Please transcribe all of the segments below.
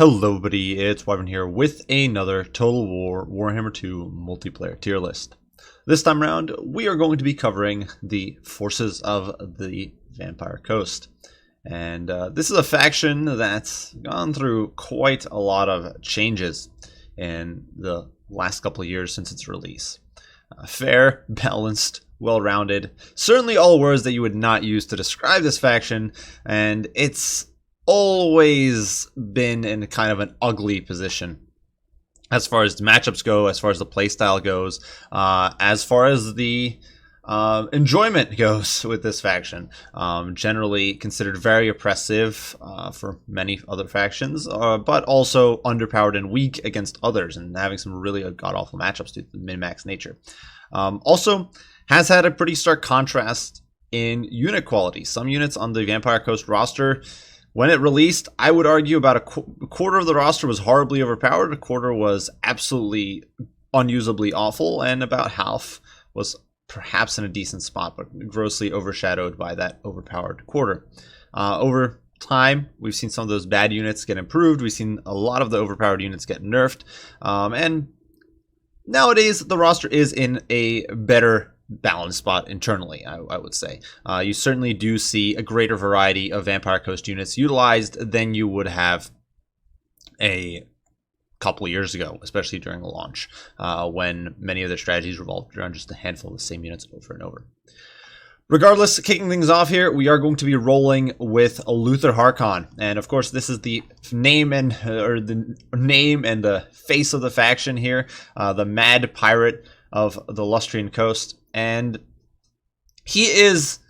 Hello buddy, it's Wyvern here with another Total War Warhammer 2 multiplayer tier list. This time around, we are going to be covering the Forces of the Vampire Coast. And this is a faction that's gone through quite a lot of changes in the last couple of years since its release. Fair, balanced, well-rounded, certainly all words that you would not use to describe this faction, and it's always been in kind of an ugly position as far as the matchups go, as far as the playstyle goes, as far as the enjoyment goes with this faction. Generally considered very oppressive for many other factions, but also underpowered and weak against others, and having some really god-awful matchups due to the min-max nature. Also has had a pretty stark contrast in unit quality. Some units on the Vampire Coast roster, when it released, I would argue about a quarter of the roster was horribly overpowered, a quarter was absolutely unusably awful, and about half was perhaps in a decent spot, but grossly overshadowed by that overpowered quarter. Over time, we've seen some of those bad units get improved, we've seen a lot of the overpowered units get nerfed, and nowadays the roster is in a better balanced spot internally, I would say. You certainly do see a greater variety of Vampire Coast units utilized than you would have a couple of years ago, especially during the launch, when many of their strategies revolved around just a handful of the same units over and over. Regardless, kicking things off here, we are going to be rolling with Luther Harkon, and of course, this is the name and the face of the faction here, the Mad Pirate of the Lustrian Coast. And he is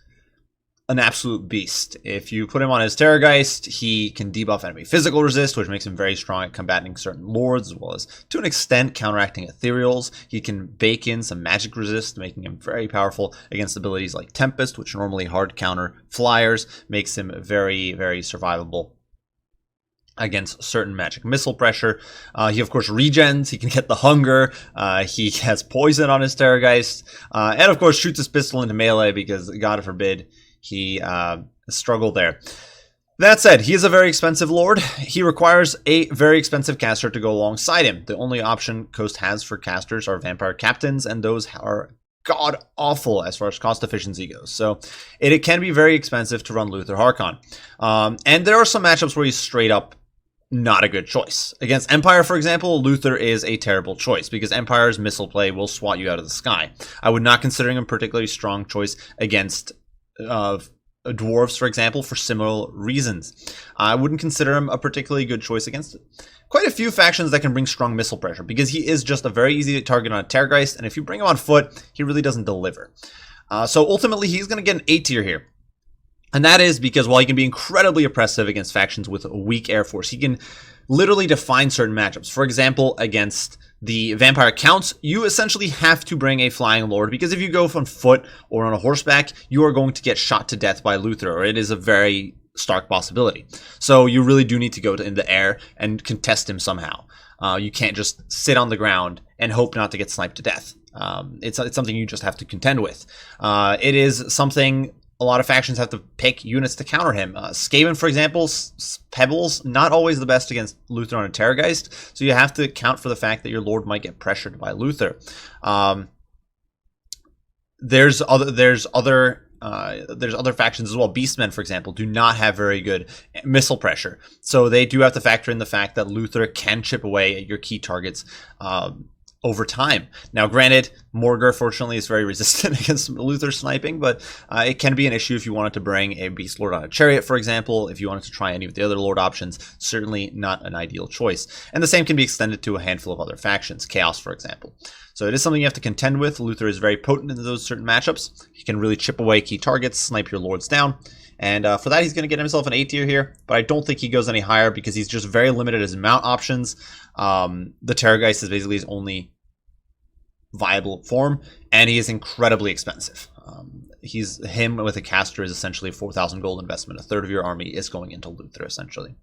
an absolute beast. If you put him on his Terrorgeist, he can debuff enemy physical resist, which makes him very strong at combating certain lords, as well as, to an extent, counteracting ethereals. He can bake in some magic resist, making him very powerful against abilities like Tempest, which normally hard counter flyers, makes him very, very survivable against certain magic missile pressure. He of course regens, he can get the hunger, he has poison on his Terrorgeist, and of course shoots his pistol into melee because, God forbid, he struggle there. That said, he is a very expensive lord. He requires a very expensive caster to go alongside him. The only option Coast has for casters are Vampire Captains, and those are god awful as far as cost efficiency goes. So it can be very expensive to run Luther Harkon. And there are some matchups where he's straight up not a good choice. Against Empire, for example, Luther is a terrible choice because Empire's missile play will swat you out of the sky. I would not consider him a particularly strong choice against dwarves, for example, for similar reasons. I wouldn't consider him a particularly good choice against quite a few factions that can bring strong missile pressure because he is just a very easy target on a Terrorgeist, and if you bring him on foot, he really doesn't deliver. So ultimately, he's going to get an A tier here. And that is because while he can be incredibly oppressive against factions with a weak air force, he can literally define certain matchups. For example, against the Vampire Counts, you essentially have to bring a Flying Lord, because if you go on foot or on a horseback, you are going to get shot to death by Luther, or it is a very stark possibility. So you really do need to go in the air and contest him somehow. You can't just sit on the ground and hope not to get sniped to death. It's something you just have to contend with. It is something a lot of factions have to pick units to counter him. Skaven, for example, Pebbles, not always the best against Luther on a Terrorgeist, so you have to account for the fact that your lord might get pressured by Luther. There's other factions as well. Beastmen, for example, do not have very good missile pressure, so they do have to factor in the fact that Luther can chip away at your key targets over time. Now, granted, Morgar, fortunately, is very resistant against Luther sniping, but it can be an issue if you wanted to bring a Beast Lord on a Chariot, for example. If you wanted to try any of the other Lord options, certainly not an ideal choice. And the same can be extended to a handful of other factions, Chaos, for example. So it is something you have to contend with. Luther is very potent in those certain matchups. He can really chip away key targets, snipe your lords down. And for that, he's going to get himself an A tier here, but I don't think he goes any higher because he's just very limited as mount options. The Terrorgeist is basically his only viable form, and he is incredibly expensive. Him with a caster is essentially a 4,000 gold investment. A third of your army is going into Luther, essentially.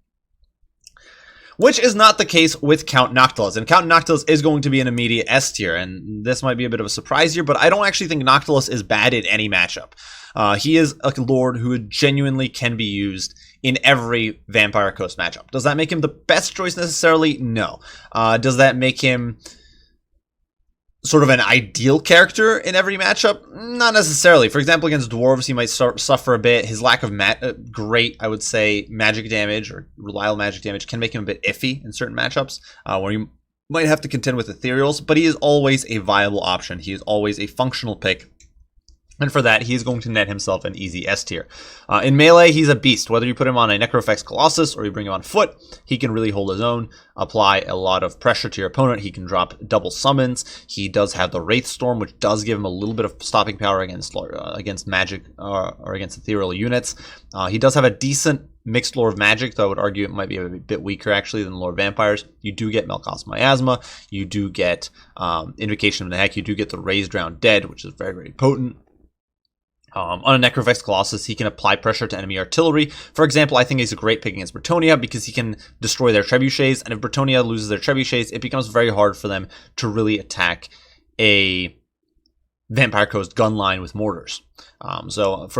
Which is not the case with Count Noctilus. And Count Noctilus is going to be an immediate S tier, and this might be a bit of a surprise here, but I don't actually think Noctilus is bad in any matchup. He is a lord who genuinely can be used in every Vampire Coast matchup. Does that make him the best choice necessarily? No. Does that make him sort of an ideal character in every matchup? Not necessarily. For example, against dwarves, he might suffer a bit. His lack of great, I would say, magic damage or reliable magic damage can make him a bit iffy in certain matchups where you might have to contend with ethereals, but he is always a viable option. He is always a functional pick. And for that, he's going to net himself an easy S tier. In melee, he's a beast. Whether you put him on a Necrofex Colossus or you bring him on foot, he can really hold his own, apply a lot of pressure to your opponent. He can drop double summons. He does have the Wraith Storm, which does give him a little bit of stopping power against magic or against ethereal units. He does have a decent mixed lore of magic, though I would argue it might be a bit weaker actually than lore of vampires. You do get Melkoth's Miasma. You do get Invocation of the Heck. You do get the Raised Drowned Dead, which is very, very potent. On a Necrofex Colossus, he can apply pressure to enemy artillery. For example, I think he's a great pick against Bretonnia because he can destroy their trebuchets, and if Bretonnia loses their trebuchets, it becomes very hard for them to really attack a Vampire Coast gun line with mortars.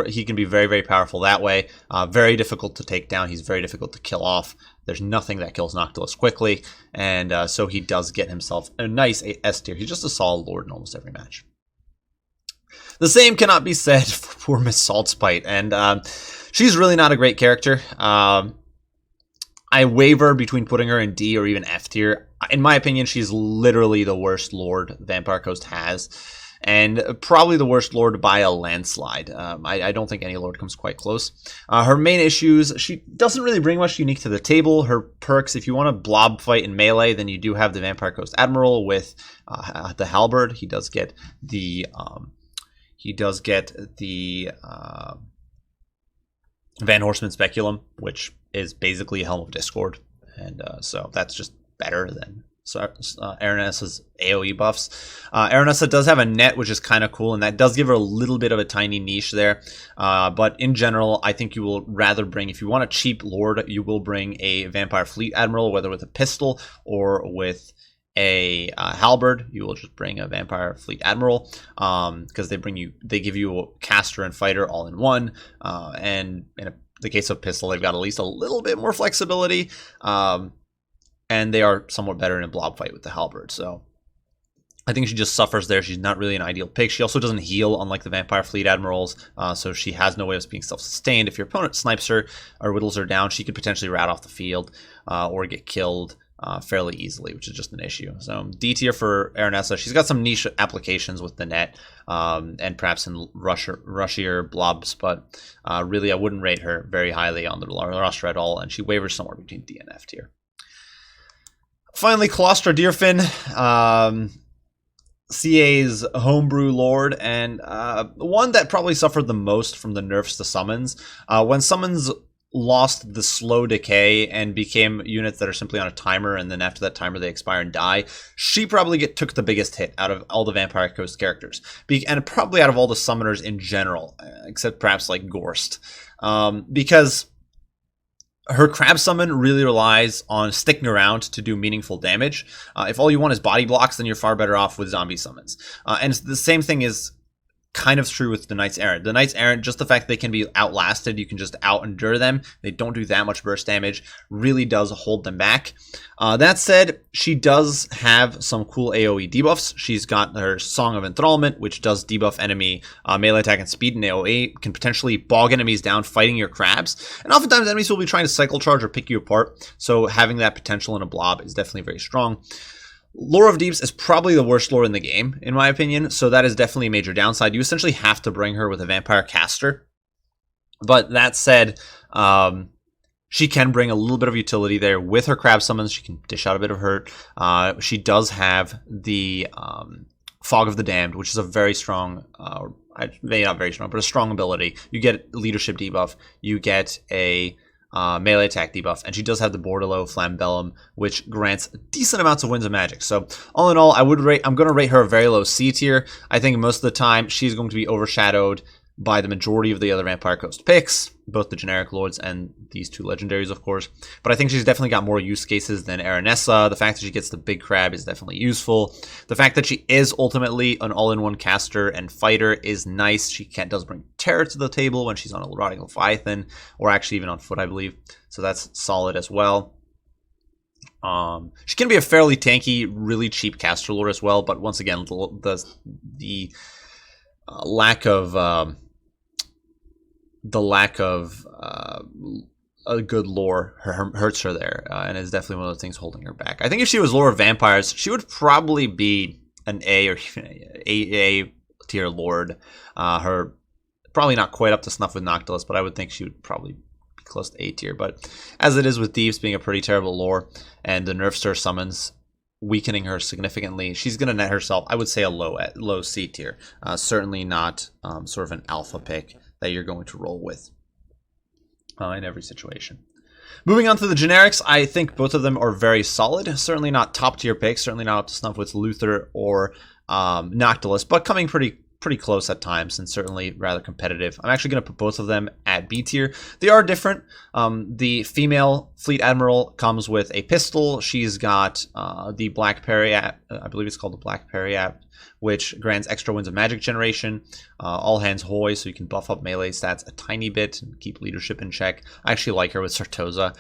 He can be very, very powerful that way. Very difficult to take down. He's very difficult to kill off. There's nothing that kills Noctilus quickly, and so he does get himself a nice S tier. He's just a solid lord in almost every match. The same cannot be said for poor Miss Saltspite, and she's really not a great character. I waver between putting her in D or even F tier. In my opinion, she's literally the worst lord Vampire Coast has, and probably the worst lord by a landslide. I don't think any lord comes quite close. Her main issues, she doesn't really bring much unique to the table. Her perks, if you want to blob fight in melee, then you do have the Vampire Coast Admiral with the Halberd. He does get the Van Horseman Speculum, which is basically a Helm of Discord, and so that's just better than Aranessa's AoE buffs. Aranessa does have a net, which is kind of cool, and that does give her a little bit of a tiny niche there. But in general, I think you will rather bring, if you want a cheap lord, you will bring a Vampire Fleet Admiral, whether with a pistol or with a halberd. You will just bring a Vampire Fleet Admiral because they give you a caster and fighter all in one, and in the case of pistol, they've got at least a little bit more flexibility, and they are somewhat better in a blob fight with the halberd. So I think she just suffers there. She's not really an ideal pick. She also doesn't heal, unlike the Vampire Fleet Admirals, so she has no way of being self-sustained. If your opponent snipes her or whittles her down, she could potentially rat off the field or get killed fairly easily, which is just an issue. So D tier for Aranessa. She's got some niche applications with the net and perhaps in rushier blobs, but really I wouldn't rate her very highly on the roster at all, and she wavers somewhere between D and F tier. Finally, Colostra Deerfin, CA's homebrew lord, and one that probably suffered the most from the nerfs to summons. When summons lost the slow decay and became units that are simply on a timer, and then after that timer they expire and die, she probably took the biggest hit out of all the Vampire Coast characters, and probably out of all the summoners in general, except perhaps like Gorst, because her crab summon really relies on sticking around to do meaningful damage. If all you want is body blocks, then you're far better off with zombie summons. And the same thing is kind of true with the Knights Errant. The Knights Errant, just the fact they can be outlasted, you can just out-endure them, they don't do that much burst damage, really does hold them back. That said, she does have some cool AoE debuffs. She's got her Song of Enthrallment, which does debuff enemy melee attack and speed, and AoE can potentially bog enemies down fighting your crabs. And oftentimes enemies will be trying to cycle charge or pick you apart, so having that potential in a blob is definitely very strong. Lore of Deeps is probably the worst lore in the game, in my opinion, so that is definitely a major downside. You essentially have to bring her with a Vampire Caster. But that said, she can bring a little bit of utility there with her crab summons. She can dish out a bit of hurt. She does have the Fog of the Damned, which is a very strong, maybe not very strong, but a strong ability. You get leadership debuff. You get a melee attack debuff, and she does have the Bordalo Flambellum, which grants decent amounts of winds of magic. So all in all, I'm going to rate her a very low C tier. I think most of the time she's going to be overshadowed by the majority of the other Vampire Coast picks, both the generic lords and these 2 legendaries, of course. But I think she's definitely got more use cases than Aranessa. The fact that she gets the big crab is definitely useful. The fact that she is ultimately an all-in-one caster and fighter is nice. She does bring terror to the table when she's on a Rotting Leviathan, or actually even on foot, I believe. So that's solid as well. She can be a fairly tanky, really cheap caster lord as well, but once again, the lack of a good lore hurts her there, and is definitely one of the things holding her back. I think if she was lore of vampires, she would probably be an A or A tier lord. Her probably not quite up to snuff with Noctilus, but I would think she would probably be close to A tier. But as it is with Thieves being a pretty terrible lore, and the nerfs to her summons weakening her significantly, she's going to net herself, I would say, a low C tier. Certainly not sort of an alpha pick that you're going to roll with in every situation. Moving on to the generics, I think both of them are very solid. Certainly not top tier picks, certainly not up to snuff with Luther or Noctilus, but coming pretty close at times, and certainly rather competitive. I'm actually going to put both of them at B tier. They are different. The female Fleet Admiral comes with a pistol. She's got the Black Parry app, I believe it's called the Black Parry app, which grants extra winds of magic generation, all hands hoy, so you can buff up melee stats a tiny bit and keep leadership in check. I actually like her with Certosa.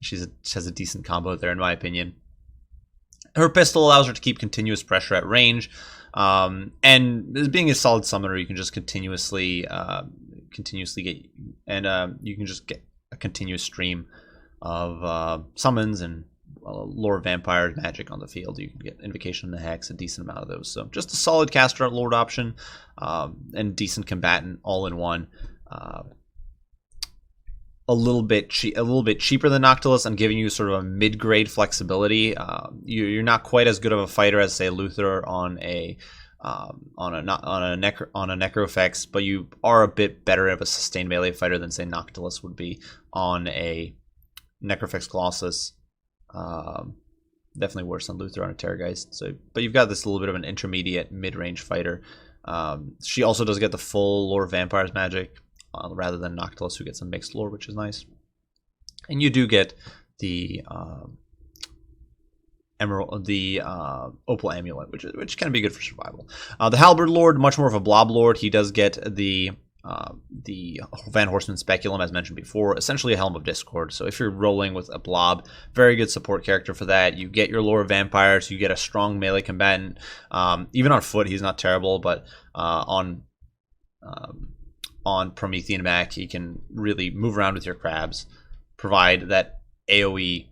She has a decent combo there, in my opinion. Her pistol allows her to keep continuous pressure at range, and being a solid summoner, you can just continuously get, and you can just get a continuous stream of summons and lore vampire magic on the field. You can get Invocation of the Hex, a decent amount of those. So just a solid caster lord option, and decent combatant all in one. A little bit cheaper than Noctilus, and giving you sort of a mid-grade flexibility. You're not quite as good of a fighter as, say, Luther on a Necrofex, but you are a bit better of a sustained melee fighter than, say, Noctilus would be on a Necrofex Colossus. Definitely worse than Luther on a Terrorgeist. So, but you've got this little bit of an intermediate mid-range fighter. She also does get the full lore vampires magic, rather than Noctilus, who gets a mixed lore, which is nice. And you do get the Opal Amulet, which can be good for survival. The Halberd Lord, much more of a blob lord. He does get the Van Horseman Speculum, as mentioned before, essentially a Helm of Discord. So if you're rolling with a blob, very good support character for that. You get your lore of vampires, you get a strong melee combatant. Even on foot, he's not terrible, but on Promethean back, he can really move around with your crabs, provide that AoE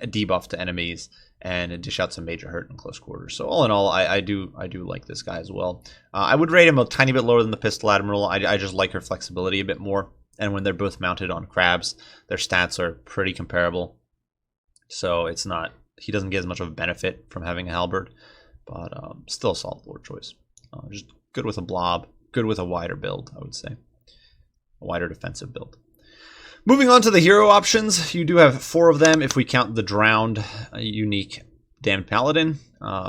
debuff to enemies, and dish out some major hurt in close quarters. So all in all, I do like this guy as well. I would rate him a tiny bit lower than the Pistol Admiral. I just like her flexibility a bit more. And when they're both mounted on crabs, their stats are pretty comparable. So it's not, he doesn't get as much of a benefit from having a halberd, but still a solid lord choice. Just good with a blob, good with a wider build, I would say. A wider defensive build. Moving on to the hero options, you do have 4 of them if we count the drowned unique Damned Paladin.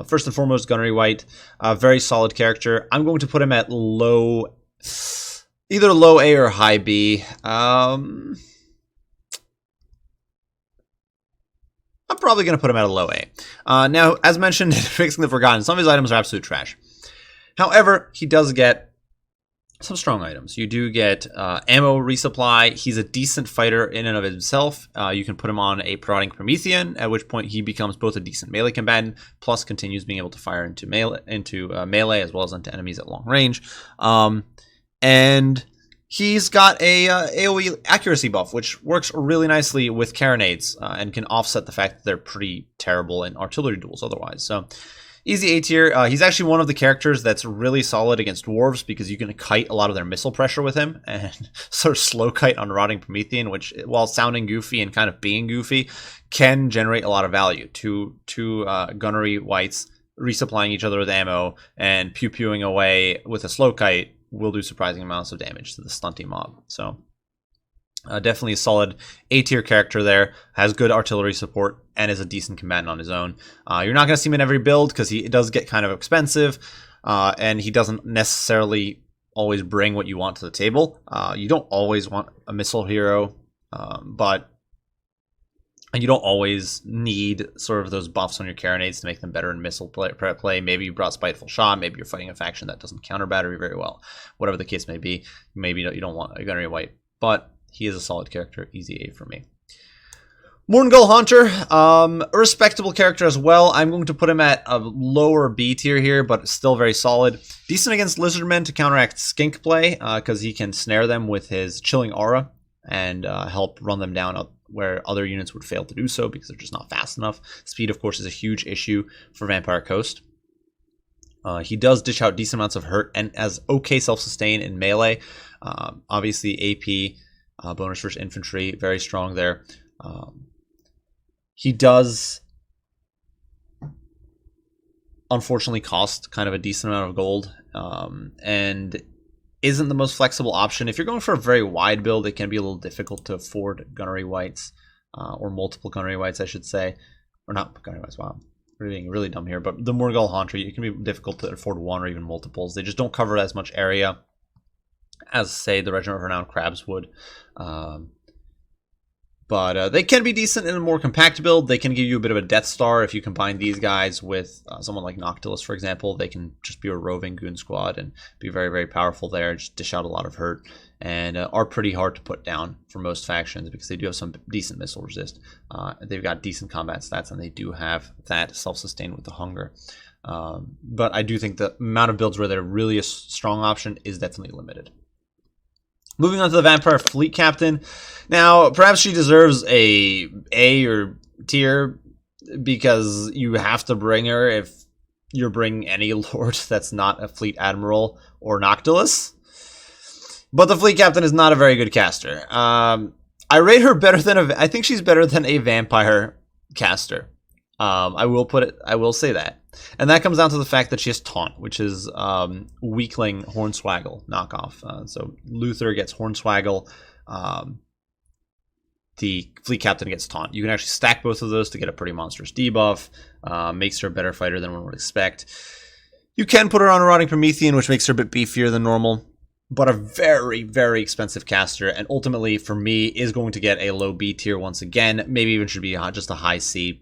First and foremost, Gunnery White, very solid character. I'm going to put him at either low A or high B. I'm probably going to put him at a low A. Now, as mentioned in Fixing the Forgotten, some of his items are absolute trash. However, he does get some strong items. You do get ammo resupply. He's a decent fighter in and of himself. You can put him on a Prodding Promethean, at which point he becomes both a decent melee combatant, plus continues being able to fire into melee as well as into enemies at long range. And he's got a AoE accuracy buff, which works really nicely with carronades, and can offset the fact that they're pretty terrible in artillery duels otherwise. So easy A tier. He's actually one of the characters that's really solid against dwarves, because you can kite a lot of their missile pressure with him, and sort of slow kite on Rotting Promethean, which, while sounding goofy and kind of being goofy, can generate a lot of value. Two Gunnery Whites resupplying each other with ammo and pew-pewing away with a slow kite will do surprising amounts of damage to the stunty mob. So definitely a solid A tier character there, has good artillery support, and is a decent combatant on his own. You're not going to see him in every build because he does get kind of expensive, and he doesn't necessarily always bring what you want to the table. You don't always want a missile hero, but you don't always need sort of those buffs on your carronades to make them better in missile play. Maybe you brought Spiteful Shot. Maybe you're fighting a faction that doesn't counter battery very well. Whatever the case may be, maybe you don't want a gunnery white, but he is a solid character. Easy A for me. Morngull Haunter, a respectable character as well. I'm going to put him at a lower B tier here, but still very solid. Decent against Lizardmen to counteract skink play, because he can snare them with his Chilling Aura and help run them down where other units would fail to do so because they're just not fast enough. Speed, of course, is a huge issue for Vampire Coast. He does dish out decent amounts of hurt and has okay self-sustain in melee. Obviously, AP, bonus versus infantry, very strong there. He does, unfortunately, cost kind of a decent amount of gold, and isn't the most flexible option. If you're going for a very wide build, it can be a little difficult to afford gunnery whites, or multiple gunnery whites, I should say. Or not gunnery whites, wow. We're being really dumb here. But the Morngull Haunter, it can be difficult to afford one or even multiples. They just don't cover as much area as, say, the Regiment of Renowned Crabs would. But they can be decent in a more compact build. They can give you a bit of a Death Star if you combine these guys with someone like Noctilus, for example. They can just be a roving goon squad and be very, very powerful there. Just dish out a lot of hurt and are pretty hard to put down for most factions because they do have some decent missile resist. They've got decent combat stats and they do have that self-sustain with the hunger. But I do think the amount of builds where they're really a strong option is definitely limited. Moving on to the Vampire Fleet Captain. Now, perhaps she deserves a or tier because you have to bring her if you're bringing any lord that's not a Fleet Admiral or Noctilus. But the Fleet Captain is not a very good caster. I rate her better than I think she's better than a Vampire caster. I will say that. And that comes down to the fact that she has Taunt, which is Weakling Hornswaggle knockoff. So Luther gets Hornswaggle, the Fleet Captain gets Taunt. You can actually stack both of those to get a pretty monstrous debuff. Makes her a better fighter than one would expect. You can put her on a Rotting Promethean, which makes her a bit beefier than normal, but a very, very expensive caster, and ultimately, for me, is going to get a low B tier once again. Maybe even should be just a high C.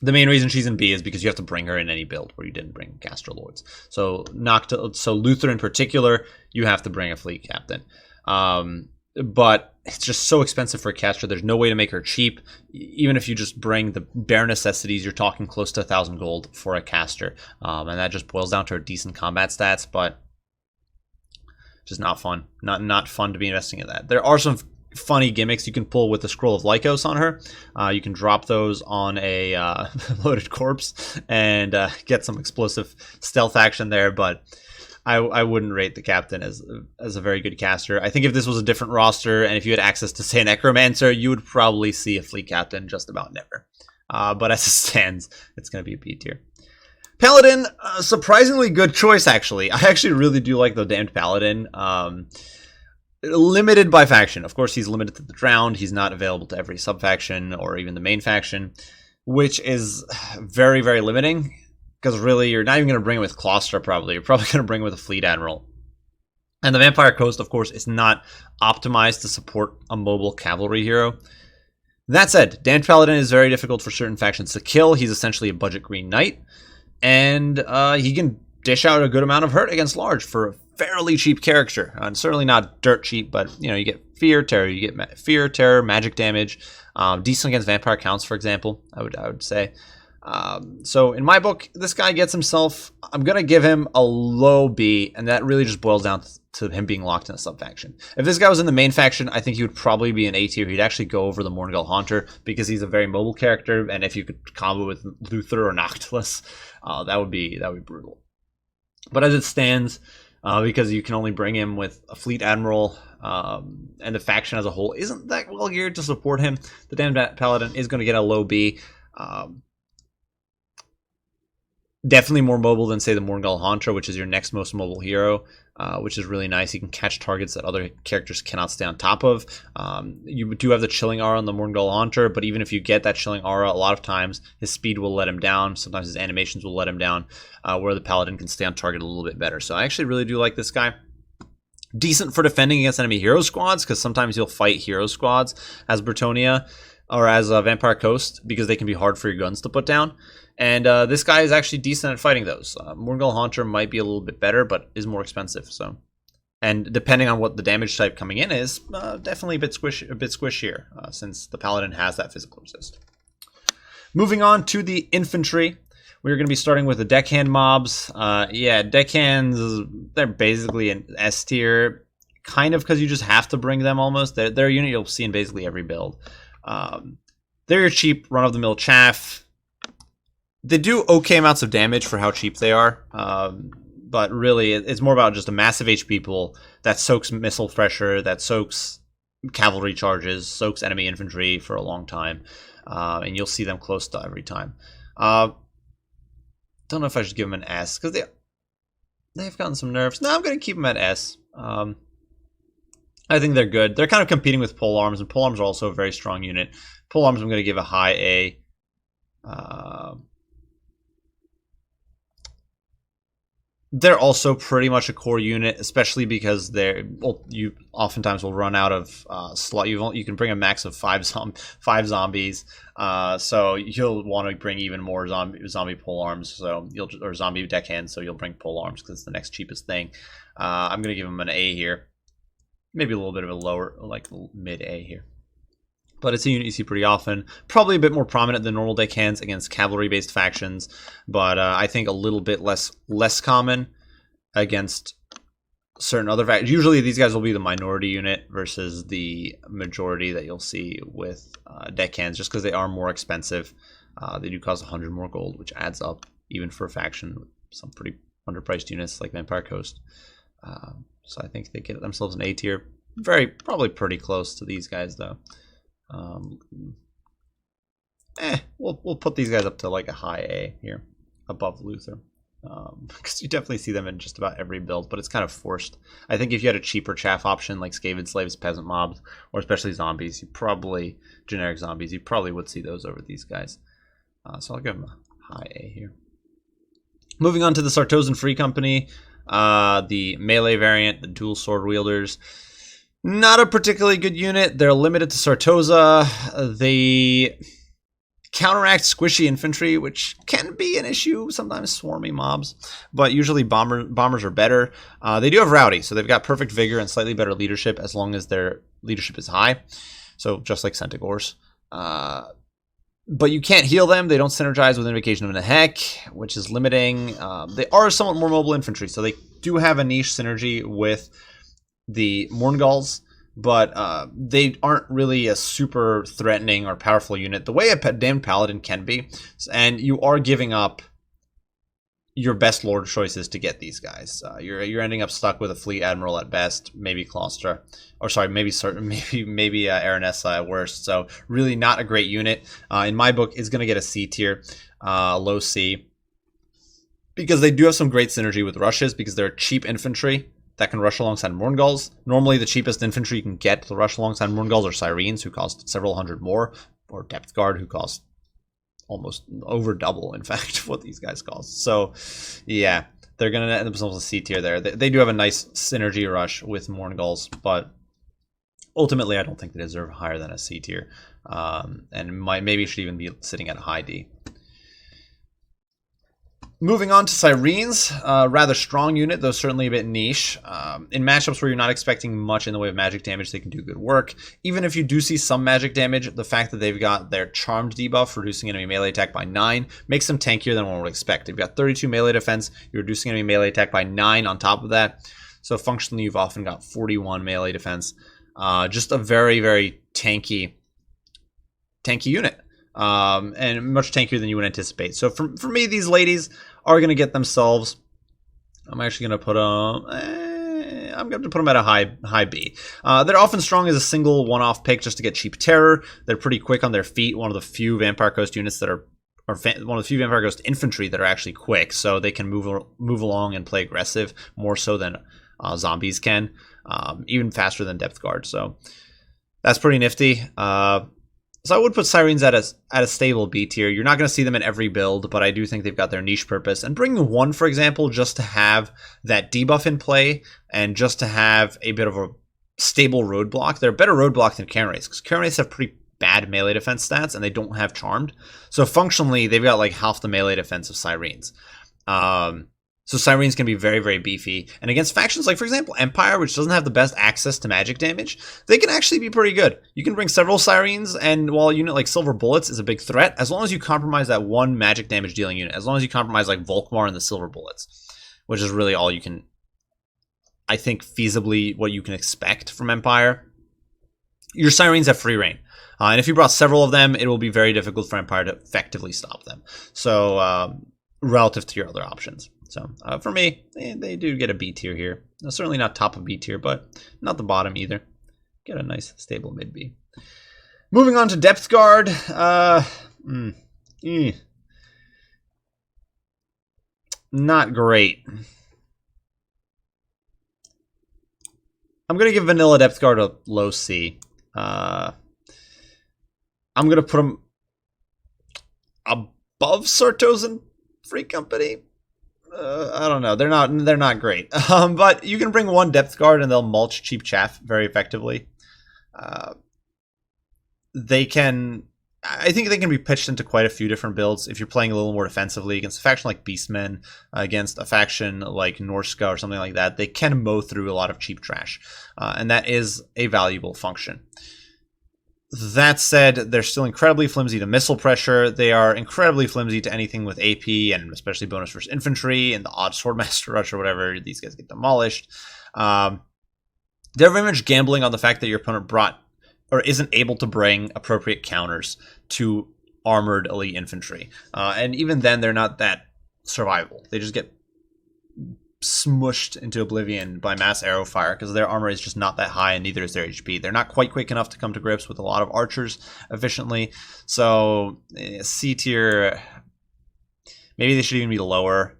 The main reason she's in B is because you have to bring her in any build where you didn't bring Caster Lords. So Luther in particular, you have to bring a Fleet Captain. But it's just so expensive for a caster. There's no way to make her cheap. Even if you just bring the bare necessities, you're talking close to 1,000 gold for a caster. And that just boils down to her decent combat stats, but just not fun. Not fun to be investing in that. There are some funny gimmicks you can pull with the Scroll of Lycos on her. You can drop those on a loaded corpse and get some explosive stealth action there, but I wouldn't rate the captain as a very good caster. I think if this was a different roster and if you had access to, say, a Necromancer, you would probably see a Fleet Captain just about never. But as it stands, it's going to be a B tier. Paladin, surprisingly good choice, actually. I actually really do like the Damned Paladin. Limited by faction. Of course, he's limited to the Drowned. He's not available to every sub-faction or even the main faction, which is very, very limiting. Because really, you're not even going to bring it with Claustra, probably. You're probably going to bring it with a Fleet Admiral. And the Vampire Coast, of course, is not optimized to support a mobile cavalry hero. That said, Damned Paladin is very difficult for certain factions to kill. He's essentially a budget green knight. And he can dish out a good amount of hurt against large for a fairly cheap character. And certainly not dirt cheap, but you get fear, terror, you get fear, terror, magic damage. Decent against vampire counts, for example, I would say. So in my book, this guy gets himself, I'm going to give him a low B, and that really just boils down to him being locked in a sub-faction. If this guy was in the main faction, I think he would probably be an A tier. He'd actually go over the Morngull Haunter because he's a very mobile character, and if you could combo with Luther or Noctilus, that would be brutal. But as it stands, because you can only bring him with a Fleet Admiral, and the faction as a whole isn't that well geared to support him, the Damned Paladin is going to get a low B. Definitely more mobile than, say, the Morngull Haunter, which is your next most mobile hero, which is really nice. You can catch targets that other characters cannot stay on top of. You do have the Chilling Aura on the Morngull Haunter, but even if you get that Chilling Aura, a lot of times his speed will let him down. Sometimes his animations will let him down, where the Paladin can stay on target a little bit better. So I actually really do like this guy. Decent for defending against enemy hero squads, because sometimes you'll fight hero squads as Bretonnia or as a Vampire Coast, because they can be hard for your guns to put down. And this guy is actually decent at fighting those. Morngul Haunter might be a little bit better, but is more expensive. So, and depending on what the damage type coming in is, definitely a bit squishier, since the Paladin has that physical resist. Moving on to the Infantry. We're going to be starting with the deckhand mobs. Yeah, deckhands, they're basically an S tier, kind of, because you just have to bring them almost. They're a unit you'll see in basically every build. They're your cheap, run-of-the-mill chaff. They do okay amounts of damage for how cheap they are, but really it's more about just a massive HP pool that soaks missile pressure, that soaks cavalry charges, soaks enemy infantry for a long time, and you'll see them close to every time. Don't know if I should give them an S, because they've gotten some nerfs. No, I'm going to keep them at S. I think they're good. They're kind of competing with polearms, and polearms are also a very strong unit. Polearms I'm going to give a high A. They're also pretty much a core unit, especially because you oftentimes will run out of slot. You can bring a max of five zombies, so you'll want to bring even more zombie polearms. So or zombie deckhands. So you'll bring polearms because it's the next cheapest thing. I'm gonna give them an A here, maybe a little bit of a lower, like mid A here. But it's a unit you see pretty often. Probably a bit more prominent than normal deckhands against cavalry-based factions, but I think a little bit less common against certain other factions. Usually these guys will be the minority unit versus the majority that you'll see with deckhands, just because they are more expensive. They do cost 100 more gold, which adds up even for a faction with some pretty underpriced units like Vampire Coast. So I think they get themselves an A tier. Probably pretty close to these guys though. We'll put these guys up to like a high A here, above Luther, because you definitely see them in just about every build, but it's kind of forced. I think if you had a cheaper chaff option like Skaven Slaves, Peasant Mobs, or especially zombies, generic zombies, you probably would see those over these guys. So I'll give them a high A here. Moving on to the Sartosan Free Company, the melee variant, the dual sword wielders. Not a particularly good unit. They're limited to Sartosa. They counteract squishy infantry, which can be an issue, sometimes swarmy mobs, but usually bombers are better. They do have rowdy, so they've got perfect vigor and slightly better leadership as long as their leadership is high. So just like Centigors. But you can't heal them. They don't synergize with Invocation of Nehek, which is limiting. They are somewhat more mobile infantry, so they do have a niche synergy with the Morngulls, but they aren't really a super threatening or powerful unit the way a damned Paladin can be, and you are giving up your best lord choices to get these guys. You're ending up stuck with a fleet admiral at best, maybe Claustra, or sorry, maybe Aranessa at worst. So really not a great unit. In my book, is going to get a C tier, low C, because they do have some great synergy with rushes, because they're cheap infantry that can rush alongside Morngulls. Normally the cheapest infantry you can get to rush alongside Morngulls are Syrenes, who cost several hundred more, or Depth Guard, who cost almost over double, in fact, what these guys cost. So yeah, they're going to net themselves a C tier there. They do have a nice synergy rush with Morngulls, but ultimately I don't think they deserve higher than a C tier, and maybe should even be sitting at a high D. Moving on to Syrenes, rather strong unit, though certainly a bit niche. In matchups where you're not expecting much in the way of magic damage, they can do good work. Even if you do see some magic damage, the fact that they've got their Charmed debuff, reducing enemy melee attack by 9, makes them tankier than one would expect. They've got 32 melee defense, you're reducing enemy melee attack by 9 on top of that. So functionally, you've often got 41 melee defense. Just a very, very tanky unit. And much tankier than you would anticipate. So for me, these ladies are going to get themselves, I'm actually going to put them, I'm going to put them at a high B. They're often strong as a single one-off pick just to get cheap terror. They're pretty quick on their feet. One of the few Vampire Coast units that are, or one of the few Vampire Coast infantry that are actually quick, so they can move along and play aggressive more so than zombies can, even faster than Depth Guard. So that's pretty nifty. So I would put Sirens at a stable B tier. You're not going to see them in every build, but I do think they've got their niche purpose. And bringing one, for example, just to have that debuff in play and just to have a bit of a stable roadblock. They're a better roadblock than Karen Wraiths, because Karen Wraiths have pretty bad melee defense stats and they don't have Charmed. So functionally, they've got like half the melee defense of Sirens. So Sirens can be very, very beefy. And against factions like, for example, Empire, which doesn't have the best access to magic damage, they can actually be pretty good. You can bring several Sirens, and while a unit like Silver Bullets is a big threat, as long as you compromise that one magic damage dealing unit, as long as you compromise like Volkmar and the Silver Bullets, which is really all you can, I think, feasibly what you can expect from Empire, your Sirens have free reign. And if you brought several of them, it will be very difficult for Empire to effectively stop them. So, relative to your other options. So for me, they do get a B tier here. Certainly not top of B tier, but not the bottom either. Get a nice stable mid B. Moving on to Depth Guard. Not great. I'm going to give Vanilla Depth Guard a low C. I'm going to put them above Sartosan Free Company. I don't know. They're not great. But you can bring one Depth Guard and they'll mulch cheap chaff very effectively. I think they can be pitched into quite a few different builds. If you're playing a little more defensively against a faction like Beastmen, against a faction like Norska or something like that, they can mow through a lot of cheap trash. And that is a valuable function. That said, they're still incredibly flimsy to missile pressure. They are incredibly flimsy to anything with AP, and especially bonus versus infantry and the odd Swordmaster Rush or whatever. These guys get demolished. They're very much gambling on the fact that your opponent brought or isn't able to bring appropriate counters to armored elite infantry. And even then, they're not that survivable. They just get smushed into oblivion by mass arrow fire because their armor is just not that high, and neither is their HP. They're not quite quick enough to come to grips with a lot of archers efficiently. So C tier, maybe they should even be lower.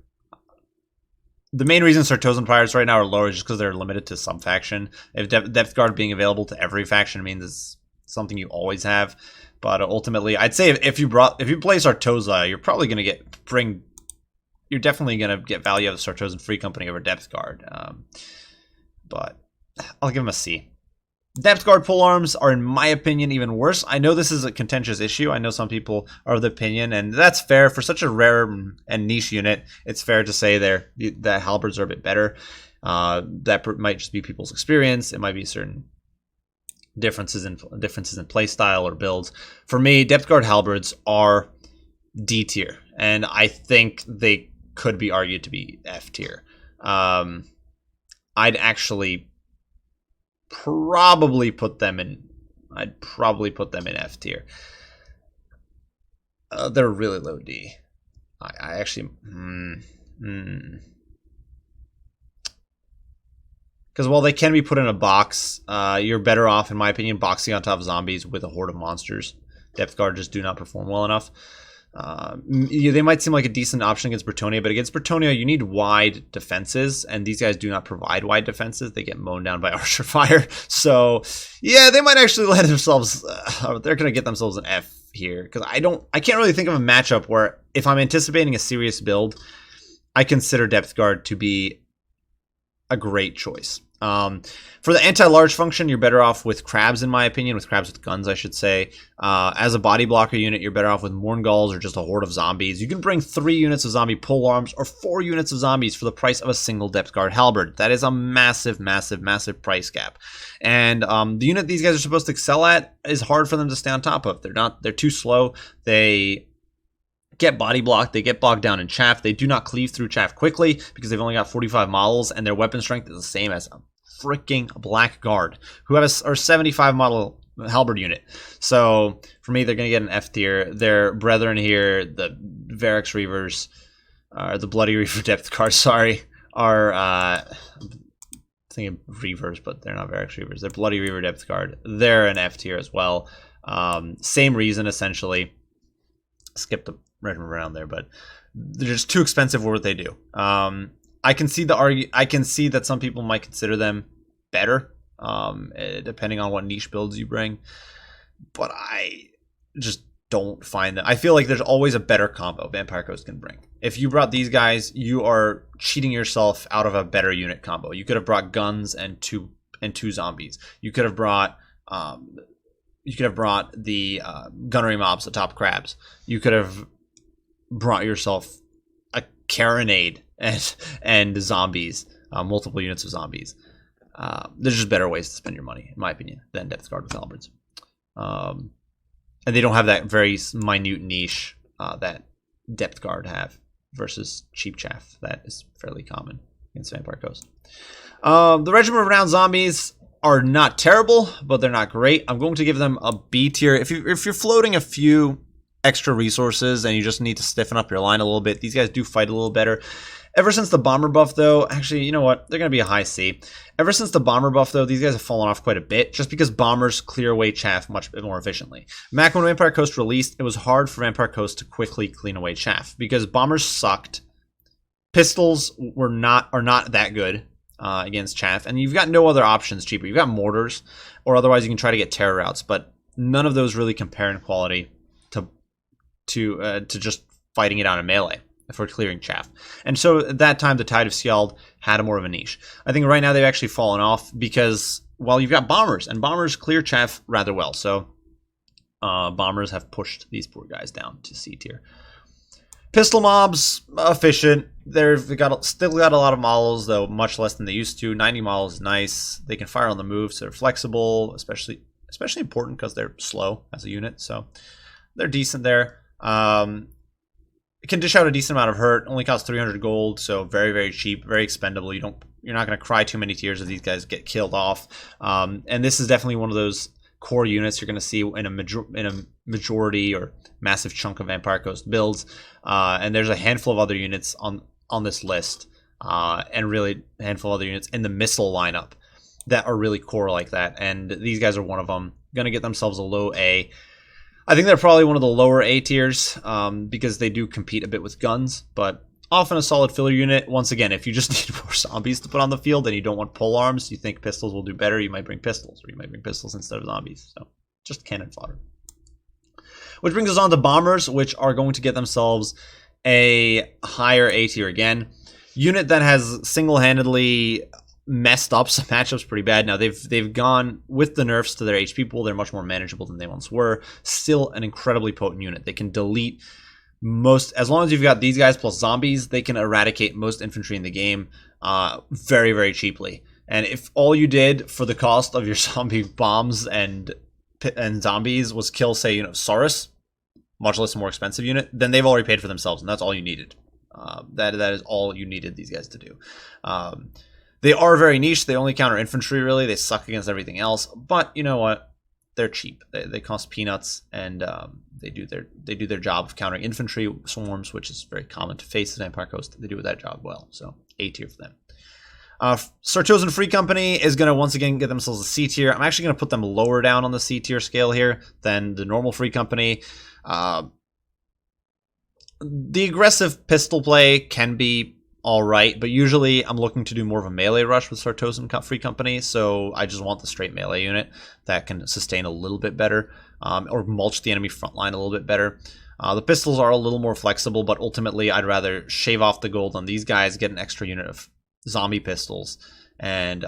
The main reason Sartosan Pirates right now are lower is just because they're limited to some faction. If Depth Guard being available to every faction means it's something you always have. But ultimately, I'd say if you play Sartosa, you're probably going to you're definitely going to get value out of the Sartosan Free Company over Depth Guard. But I'll give them a C. Depth Guard polearms are, in my opinion, even worse. I know this is a contentious issue. I know some people are of the opinion, and that's fair. For such a rare and niche unit, it's fair to say that halberds are a bit better. That might just be people's experience. It might be certain differences in play style or builds. For me, Depth Guard halberds are D tier, and I think they could be argued to be F tier. I'd actually probably put them in F tier. They're really low D. I actually because while they can be put in a box, you're better off, in my opinion, boxing on top of zombies with a horde of monsters. Depth Guard just do not perform well enough. They might seem like a decent option against Bretonnia, but against Bretonnia, you need wide defenses, and these guys do not provide wide defenses. They get mown down by archer fire. So, yeah, they might actually let themselves. They're going to get themselves an F here, because I can't really think of a matchup where, if I'm anticipating a serious build, I consider Depth Guard to be a great choice. For the anti-large function, you're better off with crabs, in my opinion, with crabs with guns, I should say. As a body blocker unit, you're better off with Morngulls or just a horde of zombies. You can bring 3 units of zombie polearms or 4 units of zombies for the price of a single Depth Guard halberd. That is a massive, massive, massive price gap. And the unit these guys are supposed to excel at is hard for them to stay on top of. They're too slow. They get body blocked, they get bogged down in chaff. They do not cleave through chaff quickly because they've only got 45 models, and their weapon strength is the same as a freaking Blackguard, who have a 75 model halberd unit. So for me, they're going to get an F tier. Their brethren here, the Varix Reavers, the Bloody Reaver Depth Guard, are thinking Reavers, but they're not Varix Reavers. They're Bloody Reaver Depth Guard. They're an F tier as well. Same reason, essentially. Skip the around there, but they're just too expensive for what they do. I can see that some people might consider them better, depending on what niche builds you bring. But just don't find them. I feel like there's always a better combo Vampire Coast can bring. If you brought these guys, you are cheating yourself out of a better unit combo. You could have brought guns and two zombies. You could have brought the gunnery mobs, the top crabs. You could have brought yourself a carronade and zombies, multiple units of zombies. There's just better ways to spend your money, in my opinion, than Depth Guard with halberds. And they don't have that very minute niche that Depth Guard have versus Cheap Chaff. That is fairly common against Vampire Coast. The Regiment of Renowned Zombies are not terrible, but they're not great. I'm going to give them a B tier. If you're floating a few extra resources and you just need to stiffen up your line a little bit, these guys do fight a little better. Ever since the bomber buff, though, actually, you know what? They're going to be a high C. Ever since the bomber buff, though, these guys have fallen off quite a bit, just because bombers clear away chaff much more efficiently. Back when Vampire Coast released, it was hard for Vampire Coast to quickly clean away chaff, because bombers sucked. Pistols are not that good against chaff, and you've got no other options cheaper. You've got mortars, or otherwise you can try to get terror routes, but none of those really compare in quality to just fighting it out in melee for clearing chaff. And so at that time, the Tide of Skjald had a more of a niche. I think right now they've actually fallen off because, well, you've got bombers, and bombers clear chaff rather well. So bombers have pushed these poor guys down to C tier. Pistol mobs, efficient. They've still got a lot of models, though much less than they used to. 90 models is nice. They can fire on the move, so they're flexible, especially important because they're slow as a unit. So they're decent there. It can dish out a decent amount of hurt. Only costs 300 gold, so very, very cheap, very expendable. You're not going to cry too many tears if these guys get killed off. And this is definitely one of those core units you're going to see in a majority or massive chunk of Vampire Coast builds. And there's a handful of other units on this list, and really a handful of other units in the missile lineup that are really core like that. And these guys are one of them. Going to get themselves a low A. I think they're probably one of the lower A tiers because they do compete a bit with guns, but often a solid filler unit. Once again, if you just need more zombies to put on the field and you don't want pole arms, you think pistols will do better, you might bring pistols, or you might bring pistols instead of zombies. So just cannon fodder. Which brings us on to bombers, which are going to get themselves a higher A tier again. Unit that has single-handedly messed up some matchups pretty bad. Now they've gone with the nerfs to their HP pool. They're much more manageable than they once were. Still an incredibly potent unit. They can delete most, as long as you've got these guys plus zombies, they can eradicate most infantry in the game very, very cheaply. And if all you did for the cost of your zombie bombs and zombies was kill, say, Saurus, much less a more expensive unit, then they've already paid for themselves, and that's all you needed. That is all you needed these guys to do. They are very niche. They only counter infantry, really. They suck against everything else. But you know what? They're cheap. They cost peanuts, and they do their job of countering infantry swarms, which is very common to face at Vampire Coast. They do that job well. So A tier for them. Sartosan Free Company is going to once again get themselves a C tier. I'm actually going to put them lower down on the C tier scale here than the normal Free Company. The aggressive pistol play can be all right, but usually I'm looking to do more of a melee rush with Sartosan Free Company, so I just want the straight melee unit that can sustain a little bit better, or mulch the enemy front line a little bit better. The pistols are a little more flexible, but ultimately I'd rather shave off the gold on these guys, get an extra unit of zombie pistols, and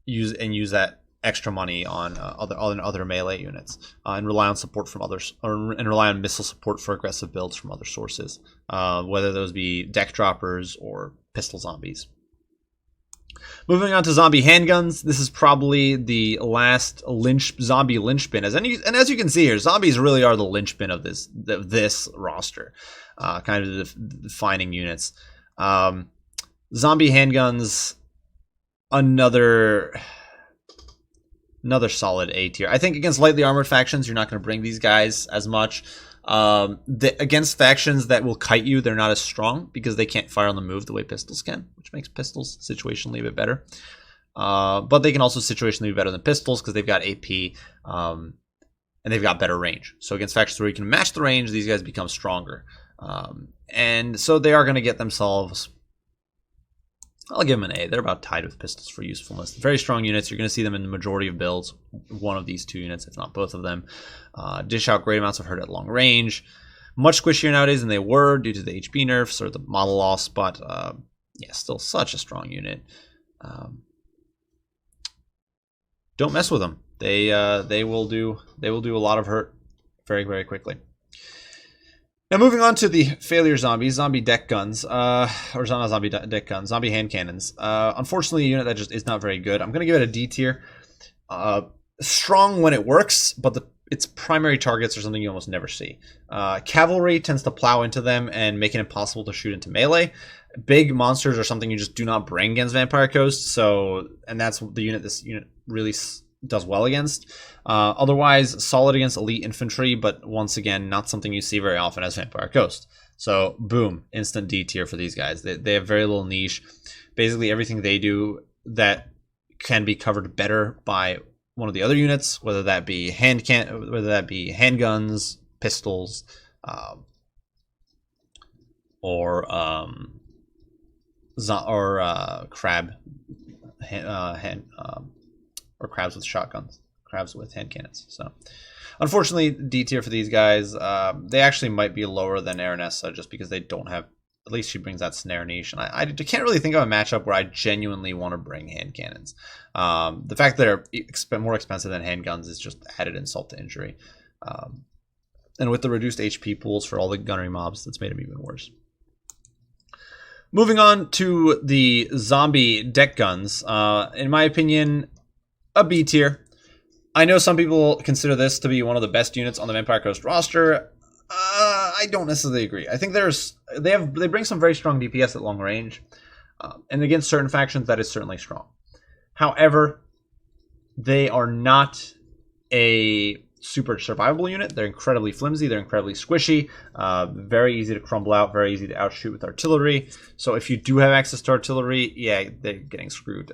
use that extra money on other melee units, and rely on support from others, and rely on missile support for aggressive builds from other sources, whether those be deck droppers or pistol zombies. Moving on to zombie handguns, this is probably the last zombie linchpin. As you can see here, zombies really are the linchpin of this roster, kind of the defining units. Zombie handguns, another solid A tier. I think against lightly armored factions, you're not going to bring these guys as much. Against factions that will kite you, they're not as strong because they can't fire on the move the way pistols can, which makes pistols situationally a bit better. But they can also situationally be better than pistols because they've got AP, and they've got better range. So against factions where you can match the range, these guys become stronger. And so they are going to get themselves I'll give them an A. They're about tied with pistols for usefulness. Very strong units. You're going to see them in the majority of builds. One of these two units, if not both of them. Dish out great amounts of hurt at long range. Much squishier nowadays than they were due to the HP nerfs or the model loss, but yeah, still such a strong unit. Don't mess with them. They will do a lot of hurt very, very quickly. Now moving on to the failure zombies, zombie deck guns, or not zombie deck guns, zombie hand cannons. Unfortunately, a unit that just is not very good. I'm going to give it a D tier. Strong when it works, but its primary targets are something you almost never see. Cavalry tends to plow into them and make it impossible to shoot into melee. Big monsters are something you just do not bring against Vampire Coast, and that's the unit this unit really does well against. Otherwise, solid against elite infantry, but once again, not something you see very often as Vampire Coast. So, boom, instant D tier for these guys. They have very little niche. Basically, everything they do that can be covered better by one of the other units, whether that be handguns, pistols, or crab, or crabs with shotguns, crabs with hand cannons. So, unfortunately, D tier for these guys. They actually might be lower than Aranessa just because they don't have. At least she brings that snare niche, and I can't really think of a matchup where I genuinely want to bring hand cannons. The fact that they're more expensive than handguns is just added insult to injury. And with the reduced HP pools for all the gunnery mobs, that's made them even worse. Moving on to the zombie deck guns. In my opinion, a B tier. I know some people consider this to be one of the best units on the Vampire Coast roster. I don't necessarily agree. I think they bring some very strong DPS at long range, and against certain factions that is certainly strong. However, they are not a super survivable unit. They're incredibly flimsy. They're incredibly squishy. Very easy to crumble out. Very easy to outshoot with artillery. So if you do have access to artillery, yeah, they're getting screwed.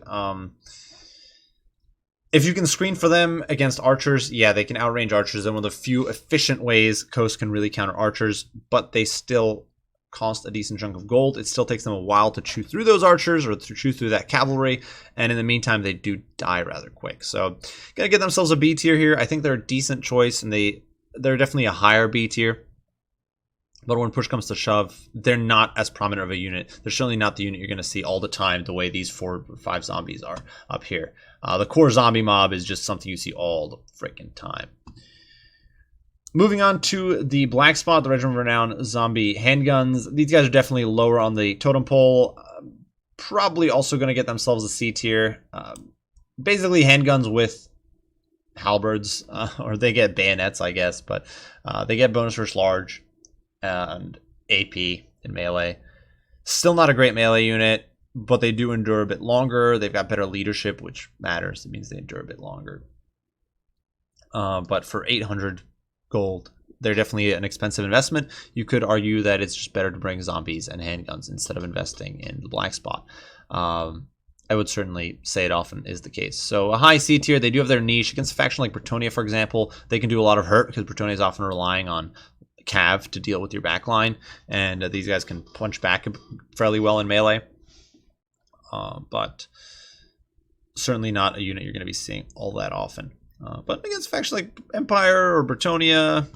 If you can screen for them against archers, yeah, they can outrange archers. And one of the few efficient ways Coast can really counter archers, but they still cost a decent chunk of gold. It still takes them a while to chew through those archers or to chew through that cavalry. And in the meantime, they do die rather quick. So, gonna get themselves a B tier here. I think they're a decent choice, and they're definitely a higher B tier. But when push comes to shove, they're not as prominent of a unit. They're certainly not the unit you're going to see all the time the way these 4 or 5 zombies are up here. The core zombie mob is just something you see all the freaking time. Moving on to the Black Spot, the Regiment of Renown zombie handguns. These guys are definitely lower on the totem pole. Probably also going to get themselves a C tier. Basically handguns with halberds, or they get bayonets, I guess. But they get bonus versus large and AP in melee. Still not a great melee unit, but they do endure a bit longer. They've got better leadership, which matters. It means they endure a bit longer. But for 800 gold, they're definitely an expensive investment. You could argue that it's just better to bring zombies and handguns instead of investing in the Black Spot. I would certainly say it often is the case. So a high C tier. They do have their niche against a faction like Bretonnia, for example. They can do a lot of hurt because Bretonnia is often relying on cav to deal with your backline, and these guys can punch back fairly well in melee, but certainly not a unit you're going to be seeing all that often. But against factions like Empire or Bretonnia,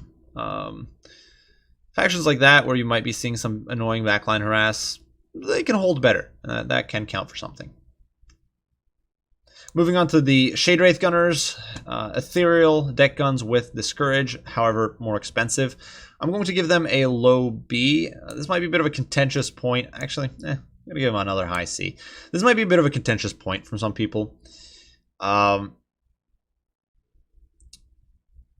factions like that where you might be seeing some annoying backline harass, they can hold better. That can count for something. Moving on to the Shade Wraith Gunners, ethereal deck guns with Discourage, however more expensive. I'm going to give them a low B. This might be a bit of a contentious point. Actually, I'm going to give them another high C. This might be a bit of a contentious point from some people. But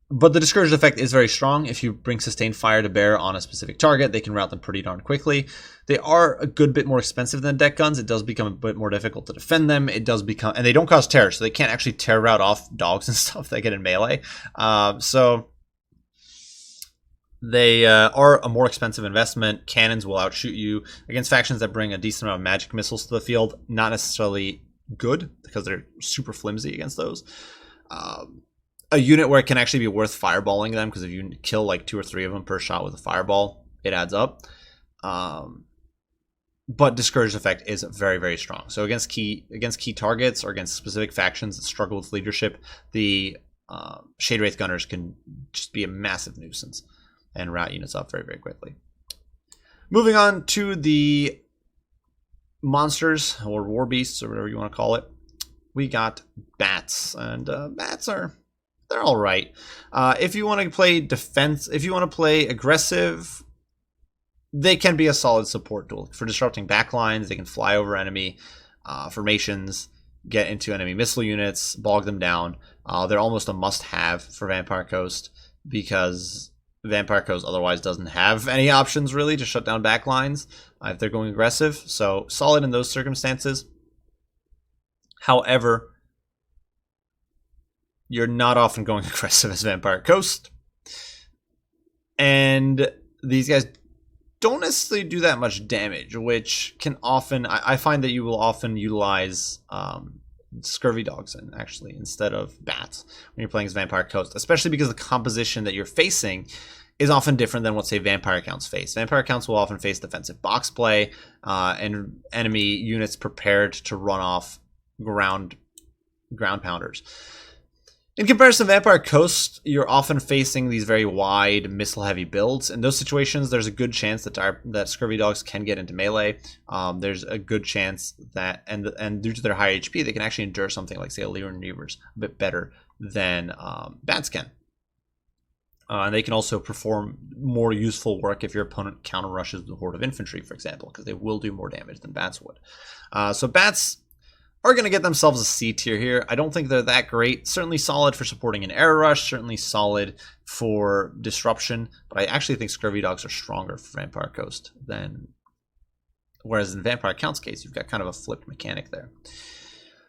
the Discouraged effect is very strong. If you bring Sustained Fire to bear on a specific target, they can rout them pretty darn quickly. They are a good bit more expensive than deck guns. It does become a bit more difficult to defend them. It does become, and they don't cause terror, so they can't actually tear rout off dogs and stuff that get in melee. So they are a more expensive investment. Cannons will outshoot you against factions that bring a decent amount of magic missiles to the field. Not necessarily good because they're super flimsy against those. A unit where it can actually be worth fireballing them, because if you kill like 2 or 3 of them per shot with a fireball, it adds up. but Discouraged effect is very, very strong. So against key targets or against specific factions that struggle with leadership, the Shade Wraith Gunners can just be a massive nuisance and rout units up very, very quickly. Moving on to the monsters or war beasts or whatever you want to call it, we got bats, and bats they're all right. If you want to play defense, if you want to play aggressive, they can be a solid support tool for disrupting backlines. They can fly over enemy formations, get into enemy missile units, bog them down. They're almost a must-have for Vampire Coast because Vampire Coast otherwise doesn't have any options really to shut down backlines if they're going aggressive. So solid in those circumstances. However, you're not often going aggressive as Vampire Coast. And these guys don't necessarily do that much damage, which can often, I find that you will often utilize Scurvy Dogs actually instead of bats when you're playing as Vampire Coast, especially because the composition that you're facing is often different than what, say, Vampire Counts face. Vampire Counts will often face defensive box play and enemy units prepared to run off ground pounders. In comparison to Vampire Coast, you're often facing these very wide, missile-heavy builds. In those situations, there's a good chance that Scurvy Dogs can get into melee. There's a good chance that, and due to their high HP, they can actually endure something like, say, Illyrian Reavers a bit better than bats can. And they can also perform more useful work if your opponent counter-rushes with a horde of infantry, for example, because they will do more damage than bats would. So bats are going to get themselves a C tier here. I don't think they're that great. Certainly solid for supporting an air rush. Certainly solid for disruption. But I actually think Scurvy Dogs are stronger for Vampire Coast than... Whereas in Vampire Count's case, you've got kind of a flipped mechanic there.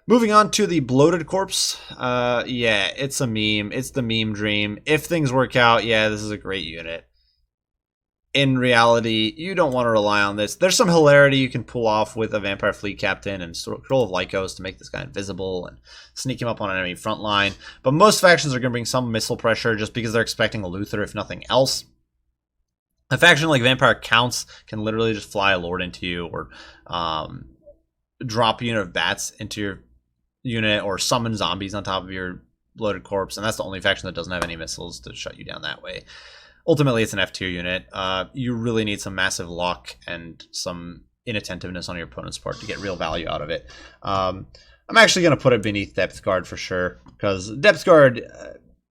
Moving on to the Bloated Corpse. Yeah, it's a meme. It's the meme dream. If things work out, yeah, this is a great unit. In reality, you don't want to rely on this. There's some hilarity you can pull off with a Vampire Fleet Captain and Scroll of Lycos to make this guy invisible and sneak him up on an enemy front line. But most factions are going to bring some missile pressure just because they're expecting a Luther, if nothing else. A faction like Vampire Counts can literally just fly a Lord into you or drop a unit of bats into your unit or summon zombies on top of your Bloated Corpse. And that's the only faction that doesn't have any missiles to shut you down that way. Ultimately, it's an F tier unit. You really need some massive luck and some inattentiveness on your opponent's part to get real value out of it. I'm actually going to put it beneath Depth Guard for sure, because Depth Guard,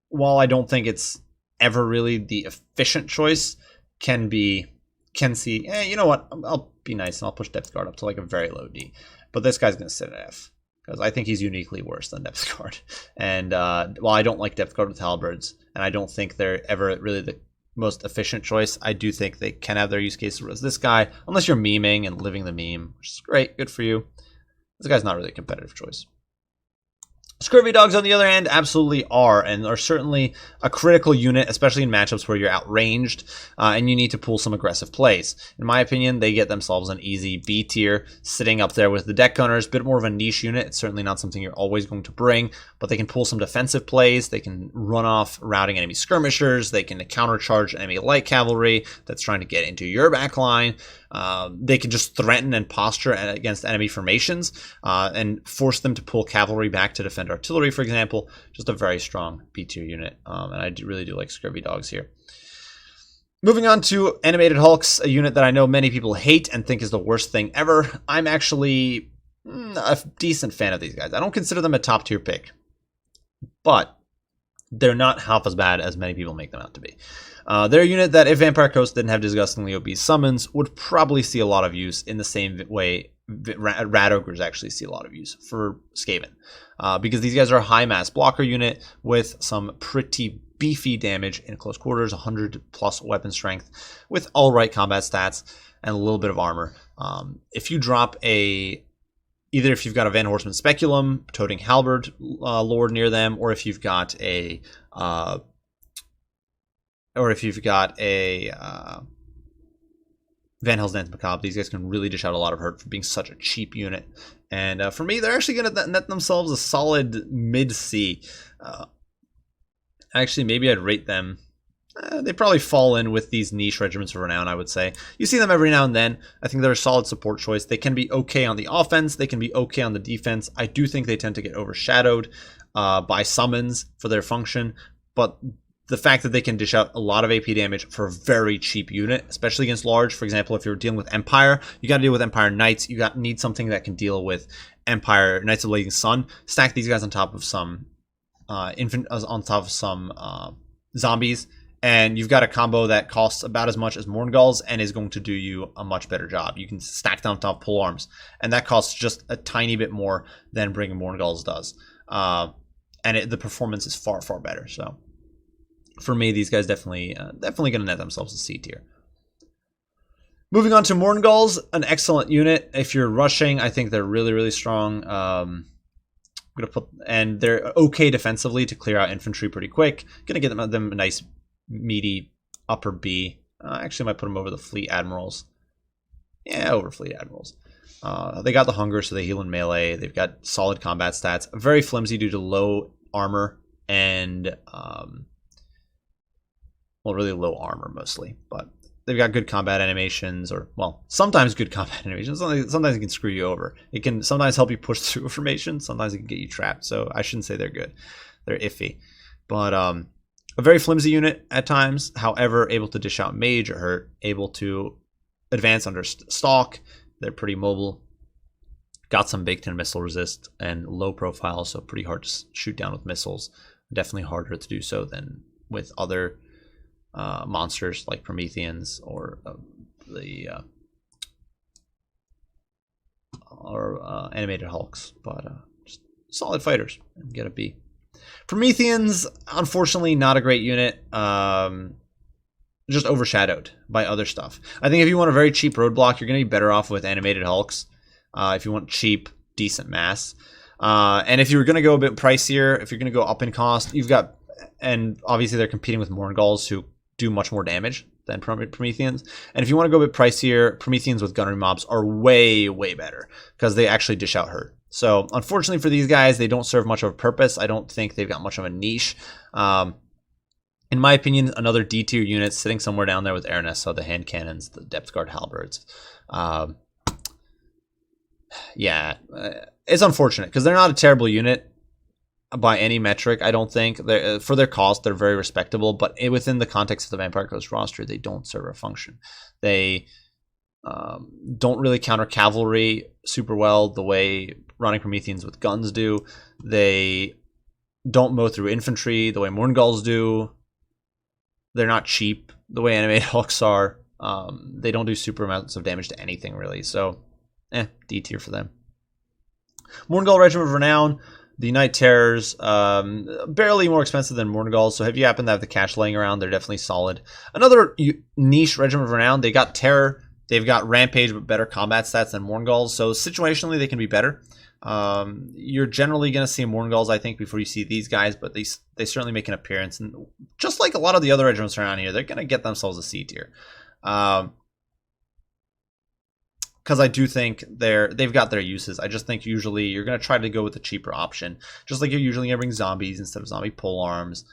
while I don't think it's ever really the efficient choice, can see, you know what, I'll be nice and I'll push Depth Guard up to like a very low D. But this guy's going to sit at F, because I think he's uniquely worse than Depth Guard. And while I don't like Depth Guard with Halberds, and I don't think they're ever really the most efficient choice, I do think they can have their use cases as this guy, unless you're meming and living the meme, which is great, good for you. This guy's not really a competitive choice. Scurvy Dogs, on the other hand, absolutely are, and are certainly a critical unit, especially in matchups where you're outranged and you need to pull some aggressive plays. In my opinion, they get themselves an easy B tier, sitting up there with the Deck Gunners. A bit more of a niche unit. It's certainly not something you're always going to bring, but they can pull some defensive plays. They can run off routing enemy skirmishers. They can countercharge enemy light cavalry that's trying to get into your back line. They can just threaten and posture against enemy formations and force them to pull cavalry back to defend artillery, for example. Just a very strong B tier unit, and I really do like Scurvy Dogs here. Moving on to Animated Hulks, a unit that I know many people hate and think is the worst thing ever. I'm actually a decent fan of these guys. I don't consider them a top tier pick, but they're not half as bad as many people make them out to be. They're a unit that, if Vampire Coast didn't have disgustingly obese summons, would probably see a lot of use in the same way Rat Ogres actually see a lot of use for Skaven. Because these guys are a high mass blocker unit with some pretty beefy damage in close quarters, 100 plus weapon strength, with all right combat stats and a little bit of armor. If you drop either if you've got a Van Horseman Speculum, toting Halberd Lord near them, or if you've got a Van Hels's Dance Macabre, these guys can really dish out a lot of hurt for being such a cheap unit. And for me, they're actually going to net themselves a solid mid-C. Actually, maybe I'd rate them they probably fall in with these niche regiments of renown, I would say. You see them every now and then. I think they're a solid support choice. They can be okay on the offense. They can be okay on the defense. I do think they tend to get overshadowed by summons for their function, but the fact that they can dish out a lot of AP damage for a very cheap unit, especially against large. For example, if you're dealing with Empire, you got to deal with Empire Knights. You need something that can deal with Empire Knights of the Blazing Sun. Stack these guys on top of some zombies, and you've got a combo that costs about as much as Morngulls and is going to do you a much better job. You can stack them on top of polearms, and that costs just a tiny bit more than bringing Morngulls does. And the performance is far, far better. So for me, these guys definitely going to net themselves a C tier. Moving on to Morngulls, an excellent unit. If you're rushing, I think they're really, really strong. And they're okay defensively to clear out infantry pretty quick. Gonna get them a nice meaty upper B. Actually, I might put them over the fleet admirals. Yeah, over fleet admirals. They got the hunger, so they heal in melee. They've got solid combat stats. Very flimsy due to low armor and well, really low armor mostly, but they've got good combat animations, or well, sometimes good combat animations. Sometimes it can screw you over. It can sometimes help you push through a formation. Sometimes it can get you trapped. So I shouldn't say they're good. They're iffy, but a very flimsy unit at times. However, able to dish out mage or hurt, able to advance under stalk. They're pretty mobile. Got some baked-in missile resist and low profile, so pretty hard to shoot down with missiles. Definitely harder to do so than with other monsters like Prometheans or animated Hulks, but just solid fighters and get a B. Prometheans, unfortunately, not a great unit. Just overshadowed by other stuff. I think if you want a very cheap roadblock, you're going to be better off with animated Hulks. If you want cheap, decent mass. And if you're going to go a bit pricier, if you're going to go up in cost, you've got, and obviously they're competing with Morngulls who do much more damage than Prometheans. And if you want to go a bit pricier, Prometheans with gunnery mobs are way, way better because they actually dish out hurt. So unfortunately for these guys, they don't serve much of a purpose. I don't think they've got much of a niche. In my opinion, another D tier unit sitting somewhere down there with Aranessa, the hand cannons, the depth guard halberds. Yeah, it's unfortunate because they're not a terrible unit by any metric. I don't think for their cost, they're very respectable, but within the context of the Vampire Coast roster, they don't serve a function. They don't really counter cavalry super well the way running Prometheans with guns do. They don't mow through infantry the way Morngulls do. They're not cheap the way animated Hulks are. They don't do super amounts of damage to anything really. So, D tier for them. Morngull Regiment of Renown, the Night Terrors, barely more expensive than Morngulls. So if you happen to have the cash laying around, they're definitely solid. Another niche Regiment of Renown. They got Terror. They've got Rampage, but better combat stats than Morngulls. So situationally, they can be better. You're generally going to see Morngulls, I think, before you see these guys, but they certainly make an appearance. And just like a lot of the other regiments around here, they're going to get themselves a C tier. Because I do think they've got their uses. I just think usually you're going to try to go with the cheaper option. Just like you're usually going to bring zombies instead of zombie polearms.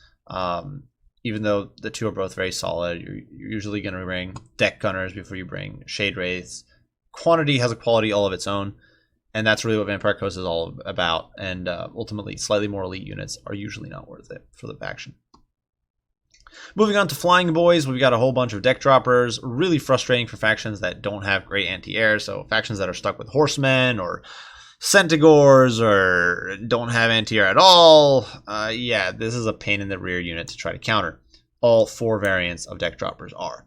Even though the two are both very solid, you're usually going to bring deck gunners before you bring shade wraiths. Quantity has a quality all of its own. And that's really what Vampire Coast is all about. And ultimately, slightly more elite units are usually not worth it for the faction. Moving on to Flying Boys, we've got a whole bunch of deck droppers. Really frustrating for factions that don't have great anti-air. So factions that are stuck with horsemen or Centaurs or don't have anti-air at all. Yeah, this is a pain in the rear unit to try to counter. All 4 variants of deck droppers are.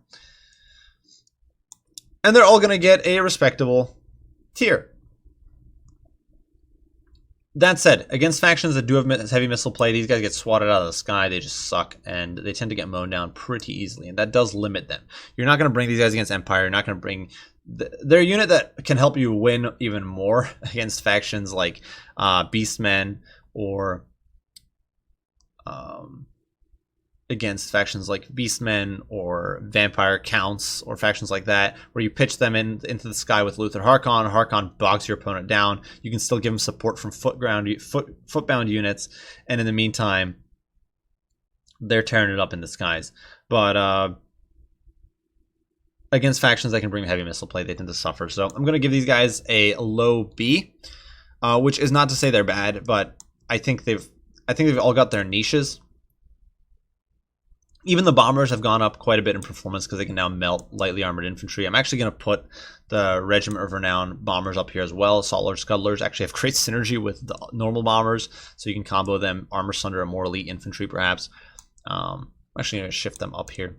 And they're all going to get a respectable tier. That said, against factions that do have heavy missile play, these guys get swatted out of the sky. They just suck, and they tend to get mown down pretty easily, and that does limit them. You're not going to bring these guys against Empire. You're not going to bring... They're a unit that can help you win even more against factions like Beastmen or... against factions like Beastmen or Vampire Counts or factions like that, where you pitch them into the sky with Luther Harkon. Harkon bogs your opponent down. You can still give him support from footbound units, and in the meantime, they're tearing it up in the skies. But against factions that can bring heavy missile play, they tend to suffer. So I'm going to give these guys a low B, which is not to say they're bad, but I think they've all got their niches. Even the bombers have gone up quite a bit in performance because they can now melt lightly armored infantry. I'm actually going to put the Regiment of Renown bombers up here as well. Assault Scuttlers actually have great synergy with the normal bombers, so you can combo them, armor sunder a more elite infantry perhaps. I'm actually going to shift them up here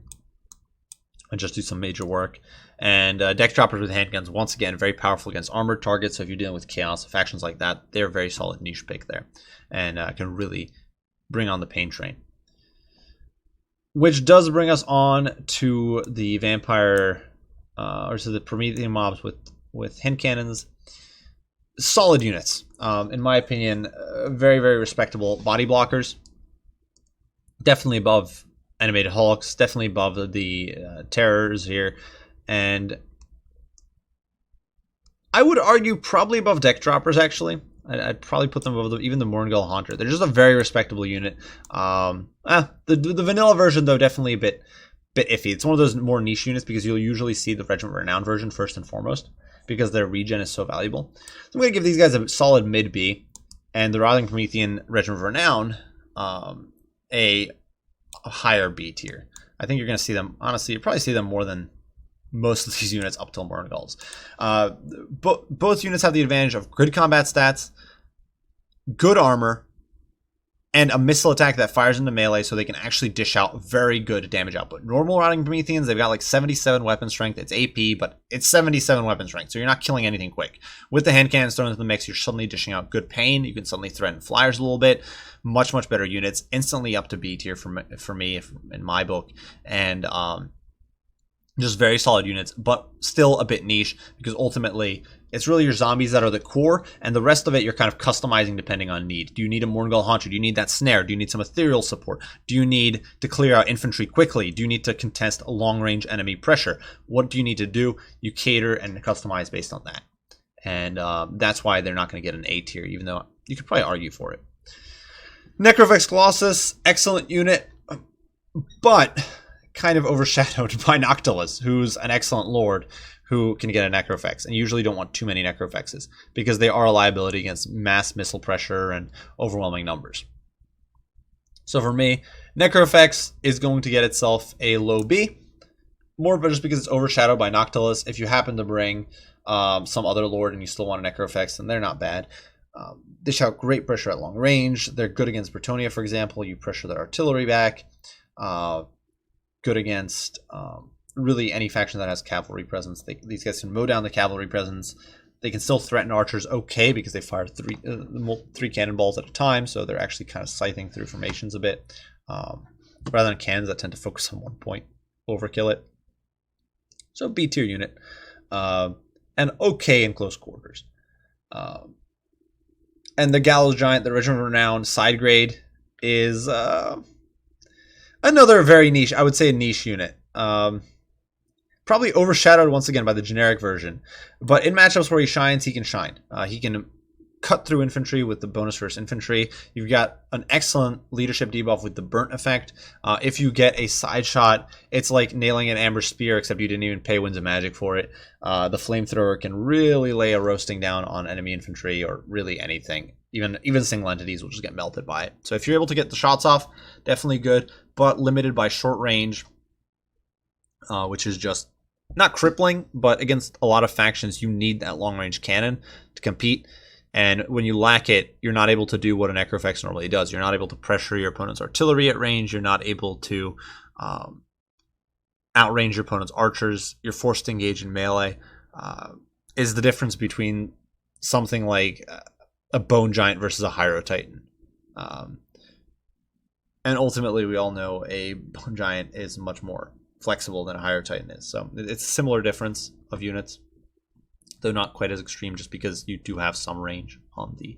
and just do some major work. And deck droppers with handguns, once again, very powerful against armored targets. So if you're dealing with chaos factions like that, they're a very solid niche pick there, and can really bring on the pain train. Which does bring us on to the vampire, or to the Promethean mobs with hand cannons. Solid units, in my opinion, very, very respectable body blockers. Definitely above animated hulks, definitely above the terrors here, and I would argue probably above deck droppers actually. I'd probably put them above even the Morngul Haunter. They're just a very respectable unit. The vanilla version though, definitely a bit iffy. It's one of those more niche units because you'll usually see the Regiment of Renown version first and foremost because their regen is so valuable. So I'm going to give these guys a solid mid B, and the Writhing Promethean Regiment of Renown a higher B tier. I think you're going to see them, honestly, you probably see them more than most of these units up till Morngul's. Both units have the advantage of good combat stats, good armor, and a missile attack that fires into melee so they can actually dish out very good damage output. Normal Rotting Prometheans, they've got like 77 weapon strength. It's AP, but it's 77 weapon strength, so you're not killing anything quick. With the hand cannons thrown into the mix, you're suddenly dishing out good pain. You can suddenly threaten flyers a little bit. Much, much better units. Instantly up to B tier for me in my book. And just very solid units, but still a bit niche because ultimately it's really your zombies that are the core, and the rest of it you're kind of customizing depending on need. Do you need a Morngul Haunter? Do you need that snare? Do you need some ethereal support? Do you need to clear out infantry quickly? Do you need to contest a long-range enemy pressure? What do you need to do? You cater and customize based on that. And that's why they're not going to get an A tier, even though you could probably argue for it. Necrovex Colossus, excellent unit, but kind of overshadowed by Noctilus, who's an excellent lord who can get a Necrofex, and you usually don't want too many Necrofexes because they are a liability against mass missile pressure and overwhelming numbers. So for me, Necrofex is going to get itself a low B, more just because it's overshadowed by Noctilus. If you happen to bring some other lord and you still want a Necrofex, then they're not bad. They shout great pressure at long range. They're good against Bretonia, for example. You pressure their artillery back. Good against really any faction that has cavalry presence. These guys can mow down the cavalry presence. They can still threaten archers okay because they fire three cannonballs at a time, so they're actually kind of scything through formations a bit. Rather than cannons that tend to focus on one point, overkill it. So B tier unit. And okay in close quarters. And the Gallows Giant, the Regiment of Renown side grade, is another very niche, I would say a niche unit. Probably overshadowed once again by the generic version. But in matchups where he shines, he can shine. He can cut through infantry with the bonus versus infantry. You've got an excellent leadership debuff with the burnt effect. If you get a side shot, it's like nailing an amber spear, except you didn't even pay Winds of Magic for it. The flamethrower can really lay a roasting down on enemy infantry or really anything. Even single entities will just get melted by it. So if you're able to get the shots off, definitely good, but limited by short range, which is just not crippling, but against a lot of factions, you need that long range cannon to compete. And when you lack it, you're not able to do what an Necrofex normally does. You're not able to pressure your opponent's artillery at range. You're not able to outrange your opponent's archers. You're forced to engage in melee. Is the difference between something like a Bone Giant versus a Hyro Titan. And ultimately, we all know a Bone Giant is much more flexible than a Hyro Titan is. So it's a similar difference of units, though not quite as extreme, just because you do have some range on the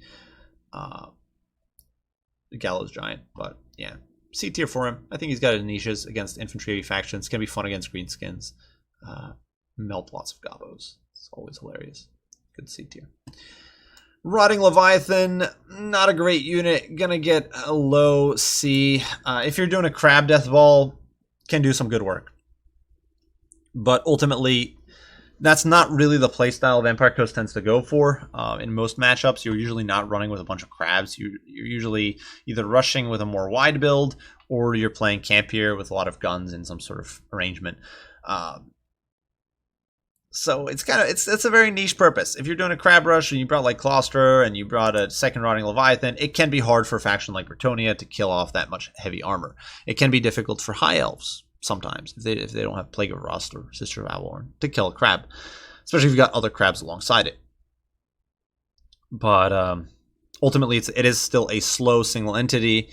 Gallows Giant. But yeah, C tier for him. I think he's got his niches against infantry factions. It's going to be fun against greenskins. Melt lots of gobos. It's always hilarious. Good C tier. Rotting Leviathan, not a great unit. Gonna get a low C. If you're doing a crab death ball, can do some good work. But ultimately, that's not really the playstyle Vampire Coast tends to go for. In most matchups, you're usually not running with a bunch of crabs. You're usually either rushing with a more wide build, or you're playing campier with a lot of guns in some sort of arrangement. So it's a very niche purpose. If you're doing a crab rush and you brought like Claustra and you brought a second rotting Leviathan, it can be hard for a faction like Bretonnia to kill off that much heavy armor. It can be difficult for high elves sometimes if they don't have Plague of Rust or Sister of Avalorn to kill a crab, especially if you've got other crabs alongside it. But ultimately, it is still a slow single entity.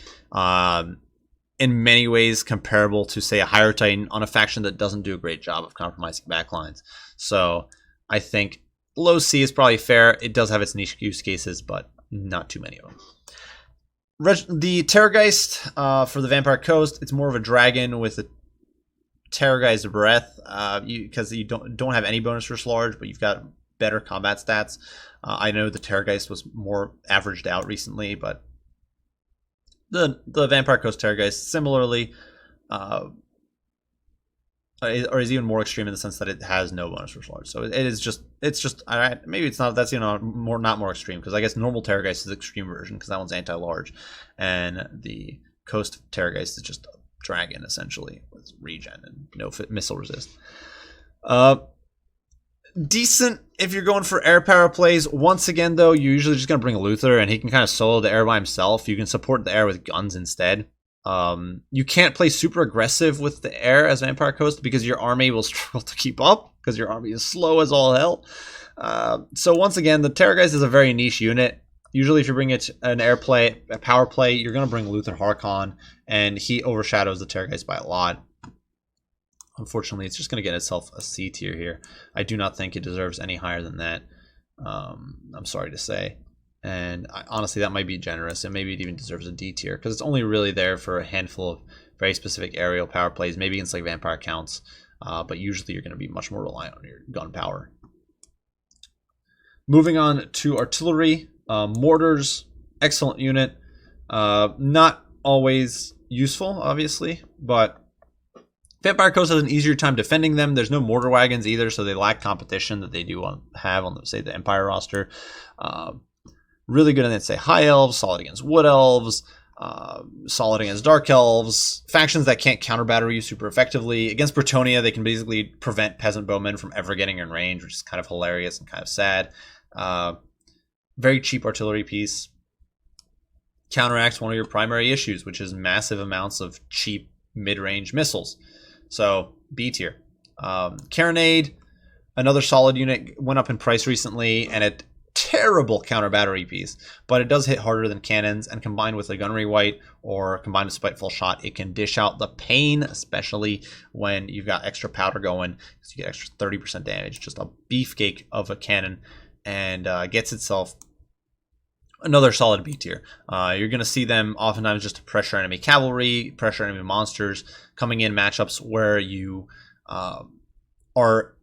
In many ways comparable to, say, a Higher Titan on a faction that doesn't do a great job of compromising backlines. So I think low C is probably fair. It does have its niche use cases, but not too many of them. The Terrorgeist for the Vampire Coast, it's more of a dragon with a Terrorgeist breath, because you don't have any bonus versus large, but you've got better combat stats. I know the Terrorgeist was more averaged out recently, but the Vampire Coast Terrorgeist similarly, or is even more extreme in the sense that it has no bonus for large. So it's just all right. Maybe it's not. That's not more extreme, because I guess normal Terrorgeist is the extreme version because that one's anti-large, and the Coast Terrorgeist is just a dragon essentially with regen and no missile resist. Decent if you're going for air power plays. Once again, though, you're usually just going to bring Luther, and he can kind of solo the air by himself. You can support the air with guns instead. You can't play super aggressive with the air as Vampire Coast because your army will struggle to keep up because your army is slow as all hell. So once again, the Terrorgeist is a very niche unit. Usually if you bring it an air play, a power play, you're going to bring Luther Harkon, and he overshadows the Terrorgeist by a lot. Unfortunately, it's just going to get itself a C tier here. I do not think it deserves any higher than that. I'm sorry to say. And honestly, that might be generous. And maybe it even deserves a D tier because it's only really there for a handful of very specific aerial power plays, maybe against like vampire counts. But usually you're going to be much more reliant on your gun power. Moving on to artillery. Mortars, excellent unit. Not always useful, obviously, but Vampire Coast has an easier time defending them. There's no mortar wagons either, so they lack competition that they do have on, say, the Empire roster. Really good against, say, High Elves, solid against Wood Elves, solid against Dark Elves, factions that can't counter battery you super effectively. Against Bretonnia, they can basically prevent Peasant Bowmen from ever getting in range, which is kind of hilarious and kind of sad. Very cheap artillery piece. Counteracts one of your primary issues, which is massive amounts of cheap mid-range missiles. So B tier. Carronade, another solid unit, went up in price recently, and a terrible counter battery piece, but it does hit harder than cannons, and combined with a gunnery white or combined with spiteful shot, it can dish out the pain, especially when you've got extra powder going, because you get extra 30% damage. Just a beefcake of a cannon, and gets itself another solid B tier. You're going to see them oftentimes just to pressure enemy cavalry, pressure enemy monsters, coming in matchups where you are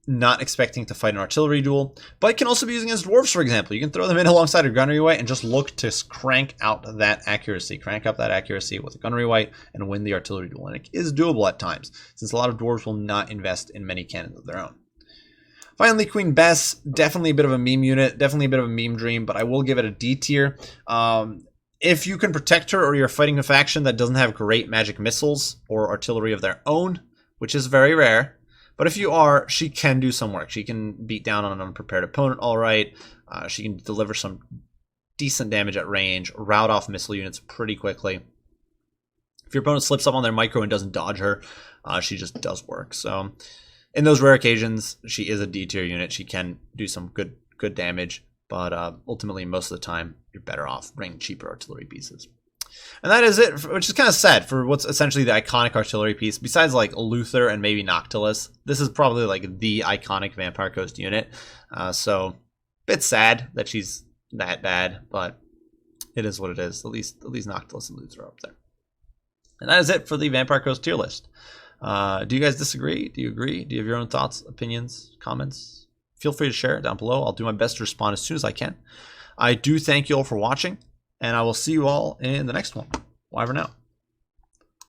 not expecting to fight an artillery duel, but it can also be used against dwarves, for example. You can throw them in alongside a gunnery white and just look to crank out that accuracy, crank up that accuracy with a gunnery white and win the artillery duel. And it is doable at times, since a lot of dwarves will not invest in many cannons of their own. Finally, Queen Bess, definitely a bit of a meme unit, definitely a bit of a meme dream, but I will give it a D tier. If you can protect her, or you're fighting a faction that doesn't have great magic missiles or artillery of their own, which is very rare, but if you are, she can do some work. She can beat down on an unprepared opponent all right. She can deliver some decent damage at range, rout off missile units pretty quickly. If your opponent slips up on their micro and doesn't dodge her, she just does work. So in those rare occasions, she is a D tier unit. She can do some good damage, but ultimately most of the time you're better off bringing cheaper artillery pieces. And that is it, which is kind of sad for what's essentially the iconic artillery piece. Besides like Luther and maybe Noctilus, this is probably like the iconic Vampire Coast unit. So a bit sad that she's that bad, but it is what it is. At least Noctilus and Luther are up there. And that is it for the Vampire Coast tier list. Do you guys disagree? Do you agree? Do you have your own thoughts, opinions, comments? Feel free to share it down below. I'll do my best to respond as soon as I can. I do thank you all for watching, and I will see you all in the next one. Bye for now.